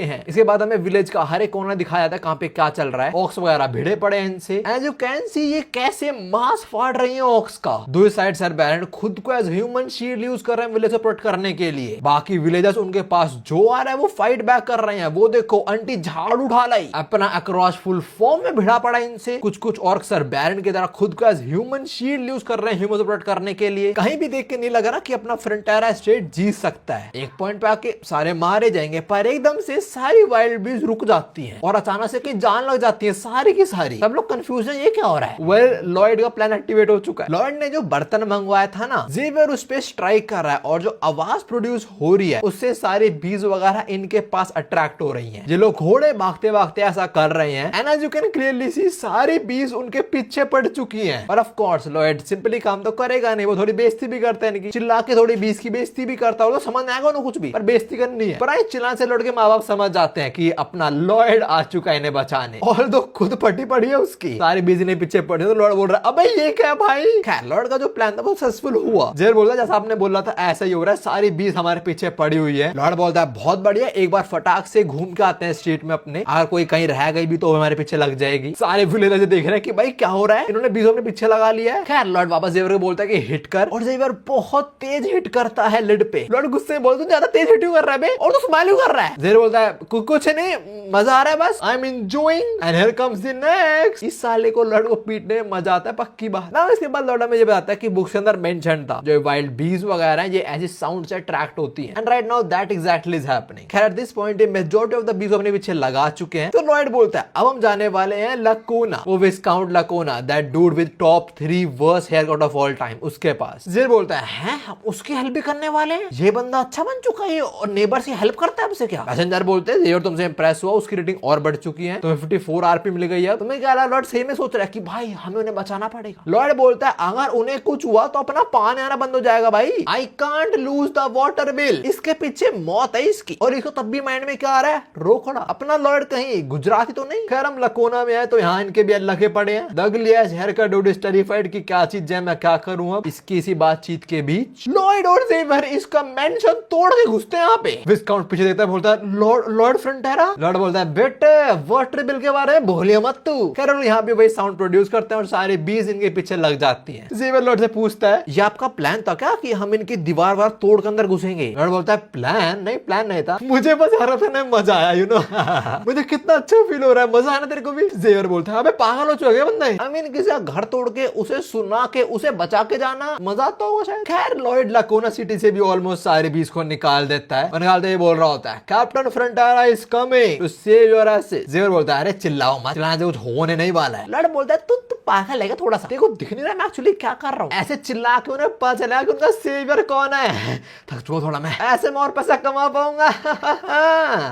हैं। इसके बाद हमें विलेज का हर एक कोना दिखाया जाता है कहाँ पे क्या चल रहा है। ऑक्स वगैरह भिड़े पड़े हैं इनसे। एज यू कैन सी ये कैसे मांस फाड़ रही है ऑक्स का। दो साइड सर बैरन खुद को एज ह्यूमन शील्ड यूज कर रहे हैं विलेज को प्रोटेक्ट करने के लिए। बाकी विलेजर्स उनके पास जो आ रहा है वो फाइट बैक कर रहे हैं। वो देखो आंटी झाड़ू उठा लाई, अपना अक्रॉस फुल फॉर्म में भिड़ा पड़ा इनसे। कुछ ऑर्क सर बैरन की तरह खुद को एज ह्यूमन शील्ड यूज कर रहे हैं ह्यूमन को प्रोटेक्ट करने के लिए। कहीं भी देख के नहीं लगा ना कि अपना फ्रंटेरा स्टेट जीत सकता है। एक पॉइंट पे आके सारे मारे जाएंगे, पर एकदम से सारी वाइल्ड बीज रुक जाती हैं और अचानक से की जान लग जाती है सारी की सारी। सब लोग कंफ्यूज है ये क्या हो रहा है। वेल लॉयड का प्लान एक्टिवेट हो चुका है। लॉयड ने जो बर्तन मंगवाया था ना, जेवियर उस पे स्ट्राइक कर रहा है और जो आवाज प्रोड्यूस हो रही है उससे सारे बीज वगैरह इनके पास अट्रैक्ट हो रही है। ये लोग घोड़े भागते भागते ऐसा कर रहे हैं and as you can clearly see सारी बीज उनके पीछे पड़ चुकी हैं। और ऑफ कोर्स लॉयड सिंपली काम तो करेगा नहीं, वो थोड़ी बेइज्जती भी करता है इनकी, चिल्ला के थोड़ी बीज की बेइज्जती भी करता है। तो समझ आएगा उन्हें कुछ भी, पर बेइज्जती करनी है। पर आई चिल्ला से लॉयड के माँ बाप समझ जाते हैं कि अपना लॉयड आ चुका है इन्हें बचाने। और तो खुद फटी पड़ी है उसकी, सारी बीज ने पीछे पड़ी। तो लॉयड बोल रहा है अबे ये क्या भाई। खैर लॉयड का जो प्लान था वो सक्सेसफुल हुआ। जेर बोलता है जैसा आपने बोला था ऐसा ही हो रहा है, सारी बीज हमारे पीछे पड़ी हुई है। लॉयड बोलता है बहुत बढ़िया, एक बार फटाक से घूम के आते हैं स्ट्रीट में अपने, अगर कोई कहीं रह गई भी तो हमारे पीछे लग जाएगी। सारे विलेजर्स देख रहे हैं कि भाई क्या हो रहा है, इन्होंने बीजों अपने पीछे लगा लिया है। खैर लॉर्ड वापस जेवियर को बोलता है कि हिट कर, और जेवियर बहुत तेज हिट करता है लिड पे। लॉर्ड गुस्से में बोलता है ज्यादा तेज हिट क्यों कर रहा है बे, और तो स्माइल क्यों कर रहा है। जेवियर बोलता है कुछ नहीं, मजा आ रहा है बस, I am enjoying and here comes the next. इस साले को लॉर्ड को पीटने में मजा आता है पक्की बात ना। इसके बाद लॉर्ड में ये बताता है कि बुक्स के अंदर मेंशन था जो वाइल्ड बीज वगैरह ये ऐसी साउंड से अट्रैक्ट होती हैं and right now that exactly is happening. खैर at this point majority of the bees अपने पीछे लगा चुके हैं। तो लॉर्ड बोलता है अब हम जाने वाले हैं लकोना, वो viscount Lacona, that dude with top 3 worst hair cut of all time, उसके पास। जेर बोलता है हम उसकी हेल्प भी करने वाले हैं, ये बंदा अच्छा बन चुका है और नेबर से हेल्प करता है हमसे क्या। पैसेंजर बोलते हैं जेर तुमसे इंप्रेस हुआ, उसकी रेटिंग और बढ़ चुकी है, तुम्हें 54 आरपी मिल गई है। तुम्हें क्या लॉर्ड सही में सोच रहा है कि भाई हमें उन्हें बचाना पड़ेगा। लॉर्ड बोलता है अगर उन्हें कुछ हुआ तो अपना पानी आना बंद हो जाएगा भाई। I can't lose the water bill, इसके पीछे मौत है इसकी। और इसको तब भी माइंड में क्या आ रहा है, रोकड़ा अपना लॉर्ड कहीं गुजराती तो नहीं। खैर हम लकोना में है तो यहाँ इनके भी अल्लाह के पड़े हैं। दगलियास हेयर का डूड इज टेरिफाइड कि क्या चीज है, मैं क्या करूं अब। इसकी इसी बातचीत के बीच लॉर्ड और जेवियर इसका मेंशन तोड़ के घुसते हैं यहाँ पे। विस्काउंट पीछे देखता है, बोलता है लॉर्ड फ्रंटेरा। लॉर्ड बोलता है बेटे वाटर बिल के बारे में भूलिए मत तू। खैर यहाँ पे वही साउंड प्रोड्यूस करते हैं और सारे बीज इनके पीछे लग जाती है। जेवियर लॉर्ड से पूछता है ये आपका प्लान था क्या कि हम इनकी दीवार वार तोड़ के अंदर घुसेंगे। लॉर्ड बोलता है प्लान नहीं था, मुझे बस हर मजा आया यू नो मुझे कितना अच्छा फील हो रहा है, मजा है ना तेरे को भी। जेवर बोलता है अबे पागल हो चुका है बंदा। आई मीन किसी का घर तोड़ के उसे सुना के उसे बचा के जाना मजा तो होगा शायद। खैर लॉयड लाकोना सिटी से भी ऑलमोस्ट सारे बीस को निकाल देता है। निकालते ही बोल रहा होता है captain Frontera is coming to save your assets. Xavier बोलता है अरे चिल्लाओ मत, चिल्लाने से कुछ होने नहीं वाला है। लॉयड बोलता है तू पागल है थोड़ा सा, देखो दिख नहीं रहा मैं एक्चुअली क्या कर रहा हूँ। ऐसे चिल्ला के उन्हें पता चला कि उनका सेवियर कौन है। थक चुका थोड़ा मैं, ऐसे मैं और पैसा कमा पाऊंगा।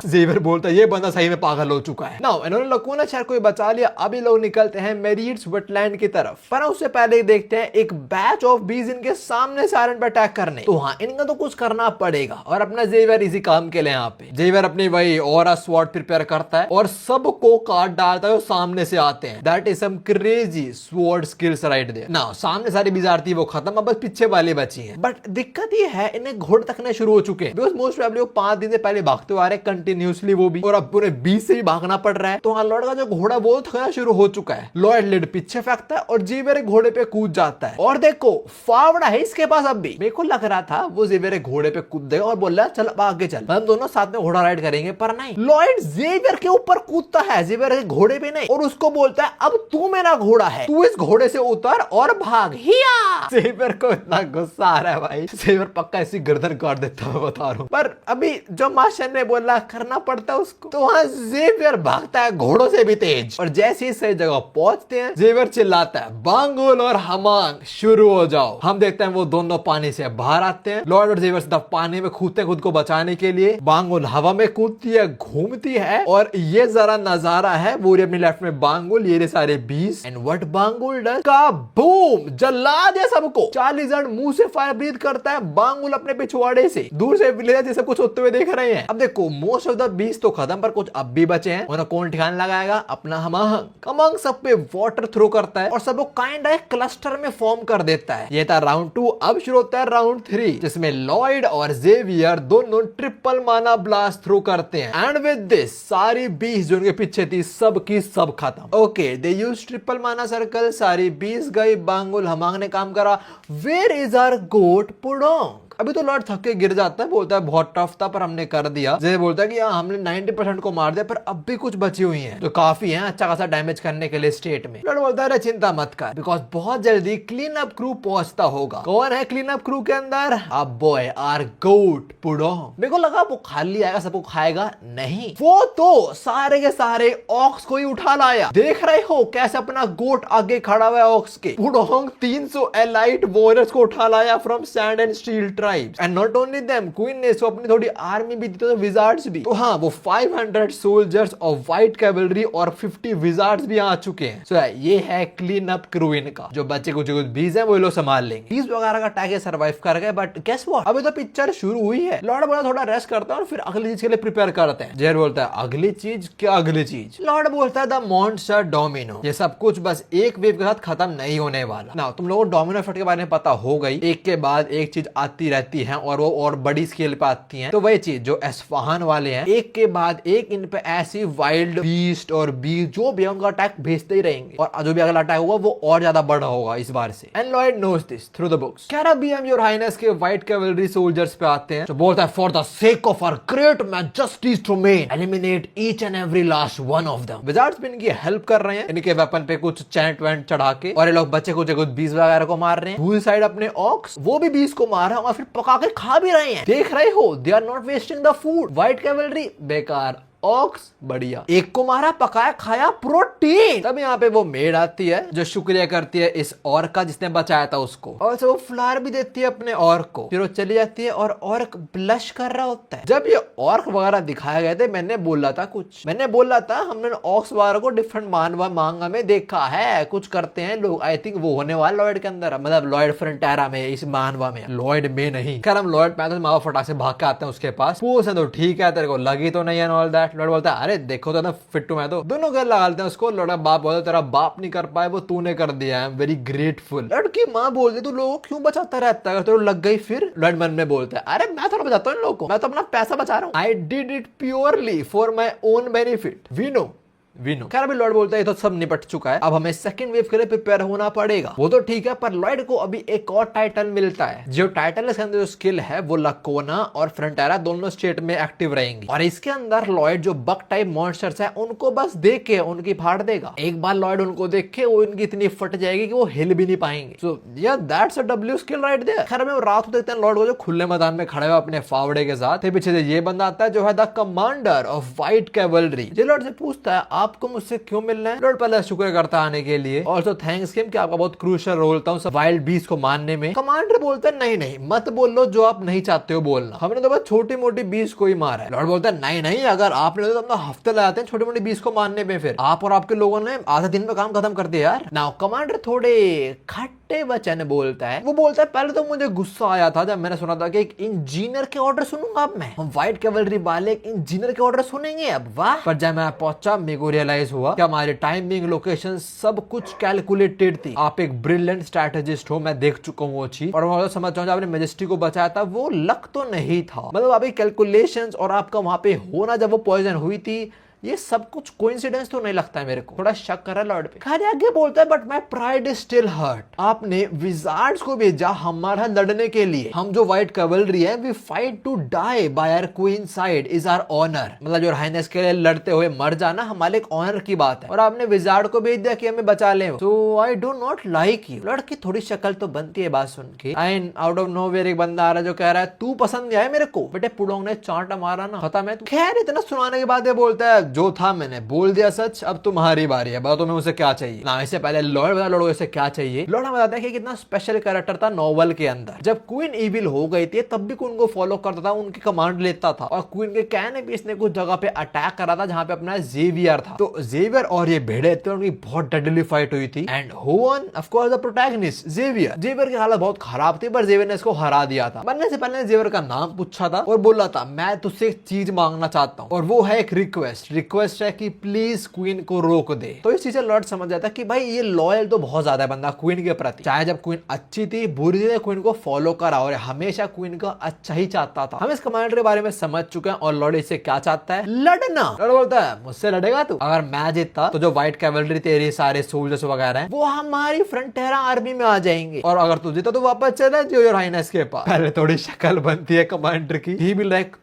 जेवियर बोलता है ये बंदा सही में पागल हो चुका है। नाउ इन्होंने लाकोना शहर को बचा लिया। अभी लोग निकलते हैं मेरिट्स वेटलैंड की तरफ, पर उससे पहले देखते हैं एक बैच ऑफ बीज इनके सामने से आयरन पे अटैक करने। तो हाँ इनका तो कुछ करना पड़ेगा और अपना जेवियर इसी काम के लिए यहाँ पे। जेवियर अपनी वही ऑरा स्वॉर्ड प्रिपेयर करता है और सबको काट डालता है। सामने से आते हैं। That is some crazy sword skills right there. Now सामने सारी बीज आती है वो खत्म, अब बस पीछे वाली बची है। बट दिक्कत ये है इन्हें घोड़े तकने शुरू हो चुके हैं। बिकॉज़ मोस्ट प्रोबेबली वो 5 दिन से पहले भागते हुए आ रहे हैं कंटिन्यूअसली वो भी, और अब पूरे 20 से भी भागना पड़ रहा है। तो हाँ लॉयड का जो घोड़ा वो थकना शुरू हो चुका है। लॉयड लिड पीछे फेंकता है और जेवियर घोड़े पे कूद जाता है। और देखो फावड़ा है इसके पास। अब भी मेरे को लग रहा था वो जेवियर घोड़े पे कूद देगा और बोल रहा है चल अब आगे चल, हम दोनों साथ में घोड़ा राइड करेंगे। पर नहीं, लॉयड जेवियर के ऊपर कूदता है, जेवियर के घोड़े पे नहीं, और उसको बोलता है अब तू मेरा घोड़ा है, तू इस घोड़े से उतर और भाग। हिया जेवियर को इतना गुस्सा आ रहा है भाई, जेवियर पक्का ऐसी गर्दन काट देता है, बता रहा हूं। पर अभी जो मास्टर ने बोला करना पड़ता है उसको, तो वहां जेवियर भागता है घोड़ों से भी तेज। और जैसे ही सही जगह पहुंचते हैं जेवियर चिल्लाता है बांगुल और हमांग शुरू हो जाओ। हम देखते हैं वो दोनों पानी से बाहर आते हैं। लॉयड और जेवियर सीधा पानी में कूदते हैं खुद को बचाने के लिए। बांगुल हवा में कूदती है, घूमती है, और ये जरा नजारा है। वो अपने लेफ्ट में बांगुल, ये सारे बीस, एंड व्हाट बांगुल डज, का बूम जला दिया सबको। 40 जन मुंह से फायर ब्रीथ करता है। बांगुल अपने पिछवाड़े से दूर से विलेजर सब कुछ होते हुए देख रहे हैं। अब देखो मोस्ट ऑफ द बीस तो खत्म, पर कुछ अब भी बचे हैं। उन्हें कौन ठिकाना लगाएगा? अपना हमांग सब पे वाटर थ्रो करता है और सबको काइंड ऑफ क्लस्टर में फॉर्म कर देता है। ये था राउंड 2। अब शुरू होता है राउंड 3, जिसमें लॉयड और जेवियर दोनों ट्रिपल माना ब्लास्ट थ्रो करते हैं। एंड विद दिस सारी बीस जो उनके पीछे थी सब की सब खत्म। Okay they use triple mana circle, सारी 20 गई। बांगुल हमांग ने काम करा। Where is our goat Pudong? अभी तो लॉर्ड थक के गिर जाता है, बोलता है बहुत टफ था पर हमने कर दिया। जय बोलता है कि हाँ हमने 90% को मार दिया, पर अब भी कुछ बची हुई हैं जो काफी हैं अच्छा खासा डैमेज करने के लिए स्टेट में। लॉर्ड बोलता है चिंता मत कर, बिकॉज बहुत जल्दी क्लीन अप क्रू पहुंचता होगा। कौन है क्लीन अप क्रू के अंदर? A boy our goat Pudong. मेरे को लगा वो खाली आएगा, सबको खाएगा, नहीं, वो तो सारे के सारे ऑक्स को ही उठा लाया। देख रहे हो कैसे अपना गोट आगे खड़ा हुआ है ऑक्स के। पुडोंग 300 एलाइट वॉरियर्स को उठा लाया from sand and steel tribes. And not only them, queen ने सो अपनी थोड़ी आर्मी भी दी, तो विजार्ड्स भी। तो हाँ वो 500 सोल्जर्स और व्हाइट कैवलरी और 50 विजार्ड्स भी आ चुके हैं। सो ये है क्लीन अप क्रू इनका। जो बच्चे कुछ बीज है वो लोग संभाल लेंगे। बीज वगैरह का अटैक सर्वाइव कर गए, बट गेस व्हाट, अभी तो पिक्चर शुरू हुई है। लॉर्ड बोला थोड़ा रेस्ट करता है और फिर अगली चीज के लिए प्रिपेयर करते हैं। जेर बोलता है अगली चीज क्या? अगली चीज लॉर्ड बोलता है द मॉन्स्टर डोमिनो। ये सब कुछ बस एक वेव के साथ खत्म नहीं होने वाला। ना तुम लोगों को डोमिनो इफेक्ट के बारे में पता हो गई, एक के बाद एक चीज आती रहती है और वो और बड़ी स्केल पे आती हैं। तो वही चीज जो एस्फहान वाले हैं, एक के बाद एक इन पे ऐसी वाइल्ड बीस्ट और बीज जो भी उनका अटैक भेजते ही रहेंगे, और जो भी अगला अटैक होगा वो और ज्यादा बड़ा होगा इस बार से। And Lloyd knows this through the books. कैराबियम योर हाइनेस के व्हाइट कैवलरी सोल्जर्स पे आते हैं, जो बोलता है for the sake of our great majesty's domain eliminate each and every last one of them. Wizards भी इनकी हेल्प कर रहे हैं, इनके वेपन पे कुछ चैंट वैंट चढ़ा के, और ये लोग बच्चे कुछ बीज वगैरह को मार रहे हैं। दूसरी साइड अपने ऑक्स वो भी बीज को मार रहे हैं और फिर पका के खा भी रहे हैं। देख रहे हो, they are not wasting the food. White cavalry बेकार, ऑक्स बढ़िया। एक को मारा, पकाया, खाया, प्रोटीन। तब यहाँ पे वो मेड आती है जो शुक्रिया करती है इस ऑर्क का जिसने बचाया था उसको, और वो फ्लावर भी देती है अपने ऑर्क को। फिर वो चली जाती है और ऑर्क ब्लश कर रहा होता है। जब ये ऑर्क वगैरह दिखाया गए थे, मैंने बोला था हमने ऑक्स वगैरह को डिफरेंट मांगा में देखा है, कुछ करते हैं लोग। आई थिंक वो होने वाला लॉयड के अंदर, मतलब लॉयड फ्रंटारा में, इस मानवा में, लॉयड में नहीं। खैर हम लॉयड में मावा फटाक से भाग के आते हैं उसके पास। पूछे तो ठीक है, तेरे को लगी तो नहीं है ऑल दैट। लॉर्ड बोलता है अरे देखो तो ना फिट हूं मैं तो। दोनों गल लगाते हैं उसको। लॉर्ड बाप बोलता तेरा बाप नहीं कर पाए वो तूने कर दिया, I am very grateful. Lord की माँ बोलती तू लोगों क्यों बचाता रहता है, अगर तेरे लग गई फिर? लॉर्ड मन में बोलता है अरे मैं थोड़ा बचाता हूँ इन लोगों को, मैं तो अपना पैसा बचा रहा हूँ। I did it purely for my own benefit. We know विनो। खैर अभी लॉर्ड बोलता है ये तो सब निपट चुका है, अब हमें सेकंड वेव के लिए प्रिपेयर होना पड़ेगा। वो तो ठीक है, पर लॉर्ड को अभी एक और टाइटल मिलता है। जो टाइटल इसके अंदर जो स्किल है वो लकोना और फ्रंटेरा दोनों स्टेट में एक्टिव रहेंगी, और इसके अंदर लॉर्ड जो बग टाइप मॉन्स्टर्स है उनको बस देख के उनकी फाड़ देगा। एक बार लॉर्ड उनको देख के वो इनकी इतनी फट जाएगी कि वो हिल भी नहीं पाएंगे। So yeah that's a W skill right there. खैर में रात को देखते हैं लॉर्ड को जो खुले मैदान में खड़े हुए अपने फावड़े के साथ। फिर पीछे से ये बंदा आता है जो है the commander of white cavalry. जो लॉर्ड से पूछता है आपको मुझसे क्यों मिलना है। लॉर्ड पहले शुक्र करता आने के लिए, ऑल्सो थैंक्स हिम कि आपका बहुत क्रूशियल रोल था उस वाइल्ड बीस्ट को मारने में। कमांडर बोलता है नहीं नहीं मत बोलो जो आप नहीं चाहते हो बोलना, हमने तो बस छोटी मोटी बीस्ट को ही मारा है। लॉर्ड बोलता है नहीं नहीं, अगर आपने तो अपना हफ्ते लगाते हैं छोटी मोटी बीस्ट को मारने में, फिर आप और आपके लोगों ने आधे दिन में काम खत्म कर दिया यार। नाउ कमांडर थोड़े खट्टे वचन बोलता है। वो बोलता है पहले तो मुझे गुस्सा आया था जब मैंने सुना था कि एक इंजीनियर के ऑर्डर सुनूंगा अब मैं, हम व्हाइट कैवलरी वाले एक इंजीनियर के ऑर्डर सुनेंगे अब, वाह। पर जब मैं पहुंचा मेरे को रियलाइज हुआ कि हमारे टाइमिंग लोकेशन सब कुछ कैलकुलेटेड थी। आप एक ब्रिलियंट स्ट्रैटेजिस्ट हो, मैं देख चुका हूँ वो चीज, और मैं समझ जाऊँ आपने मेजेस्टी को बचाया था वो लक तो नहीं था, मतलब अभी कैलकुलेशंस और आपका वहां पे होना जब वो पॉइजन हुई थी ये सब कुछ कोइंसिडेंस तो नहीं लगता है मेरे को, थोड़ा शक कर रहा है लॉर्ड पे। खैर आगे बोलता है but my pride is still hurt. आपने विजार्ड्स को भेजा हमारा लड़ने के लिए, हम जो व्हाइट कैवलरी है we fight to die by our queen side is our honour, मतलब जो हाइनेस के लिए लड़ते हुए मर जाना हमारे एक ऑनर की बात है, और आपने विजार्ड को भेज दिया कि हमें बचा ले। So I do not like you. Lord की थोड़ी शक्ल तो बनती है बात सुन के। एंड आउट ऑफ नोवेयर एक बंदा आ रहा है जो कह रहा है तू पसंद नहीं आया मेरे को, बेटे पुडोंग ने चांटा मारा ना खत्म है। खैर इतना सुनाने के बाद ये बोलता है जो था मैंने बोल दिया सच, अब तुम्हारी बारी है, बताओ तुम्हें मुझसे क्या चाहिए। ना इससे पहले लॉर्ड बता लॉर्ड से क्या चाहिए। लॉर्ड हमें बताता है कि कितना स्पेशल कैरेक्टर था नॉवल के अंदर। जब क्वीन इविल हो गई थी तब भी क्वीन को फॉलो करता था, उनकी कमांड लेता था, और क्वीन के कहने पे इसने कुछ जगह पे अटैक करा था जहां पे अपना जेवियर था। तो जेवियर और ये भेड़े थे, उनकी बहुत डेडली फाइट हुई थी। And who won? Of course the protagonist Xavier. Xavier की हालत बहुत खराब थी पर जेवियर ने इसको हरा दिया था। मरने से पहले जेवियर का नाम पूछा था और बोला था मैं तुझसे एक चीज मांगना चाहता हूँ, और वो है एक रिक्वेस्ट है कि प्लीज क्वीन को रोक दे। तो इस चीज से लॉर्ड समझ जाता है कि भाई ये लॉयल तो बहुत ज्यादा है बंदा क्वीन के प्रति, चाहे जब क्वीन अच्छी थी बुरी थी क्वीन को फॉलो करा और हमेशा क्वीन का अच्छा ही चाहता था। हम इस कमांडर के बारे में समझ चुके हैं और लॉर्ड इससे क्या चाहता है, लड़ना। लॉर्ड बोलता है मुझसे लड़ेगा तू? अगर मैं जीतता तो जो व्हाइट कैवलरी तेरे सारे सोल्जर्स वगैरह हैं वो हमारी फ्रंटेरा आर्मी में आ जाएंगे, और अगर तू जीता तो वापस चला जाओ योर हाइनेस के पास। पहले थोड़ी शक्ल बनती है कमांडर की, he will like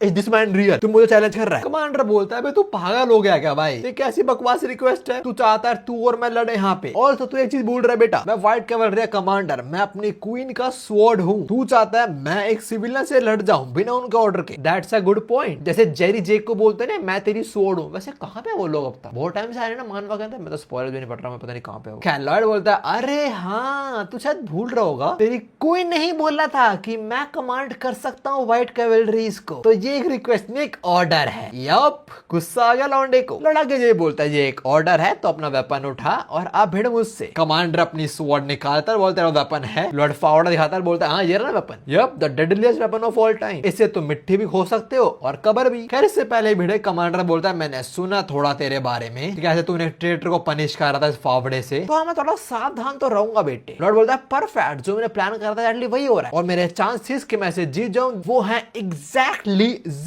is this man real, तू मुझे चैलेंज कर रहा है। कमांडर बोलता है तू पागल हो गया क्या भाई, ये कैसी बकवास रिक्वेस्ट है, तू चाहता है तू और मैं लड़े यहाँ पे, और तो तू एक चीज भूल रहा है बेटा, मैं व्हाइट कैवलरी कमांडर, मैं अपनी क्वीन का स्वॉर्ड हूँ, तू चाहता है मैं एक सिविलियन से लड़ जाऊं बिना उनके ऑर्डर के। That's a good point. जैसे जेरी जेक को बोलते हैं ना मैं तेरी स्वॉर्ड हूँ, वैसे कहाँ पे वो लोग अब तक बहुत टाइम से आ रहे ना मानवा कहते हैं, मैं तो स्पॉइलर भी नहीं पढ़ रहा, मैं पता नहीं कहाँ पे हो। खैर लॉर्ड बोलता है अरे हाँ तू शायद भूल रहा होगा, तेरी क्वीन नहीं बोला था कि मैं कमांड कर सकता हूँ व्हाइट कैवलरीज को, तो ये एक रिक्वेस्ट एक ऑर्डर है। यप गुस्सा आ गया लौंडे को। लड़ा के ये बोलता है ये एक ऑर्डर है तो अपना वेपन उठा और आप भिड़ मुझसे। कमांडर अपनी स्वॉर्ड निकालता है, बोलता है वेपन है। लॉर्ड फावड़ा दिखाता है, बोलता है हाँ ये रहा weapon, yup the deadliest weapon of all time, इससे तुम मिट्टी भी खो सकते हो और कबर भी। खैर इससे पहले भिड़े कमांडर बोलता है मैंने सुना थोड़ा तेरे बारे में, कैसे तूने ट्रेटर को पनिश कर रहा था इस फावड़े से, तो मैं थोड़ा सावधान तो रहूंगा बेटे। लॉर्ड बोलता है परफेक्ट, जो मैंने प्लान करा था वही हो रहा है, और मेरे चांसेस कि मैं जीत जाऊं वो है एग्जैक्टली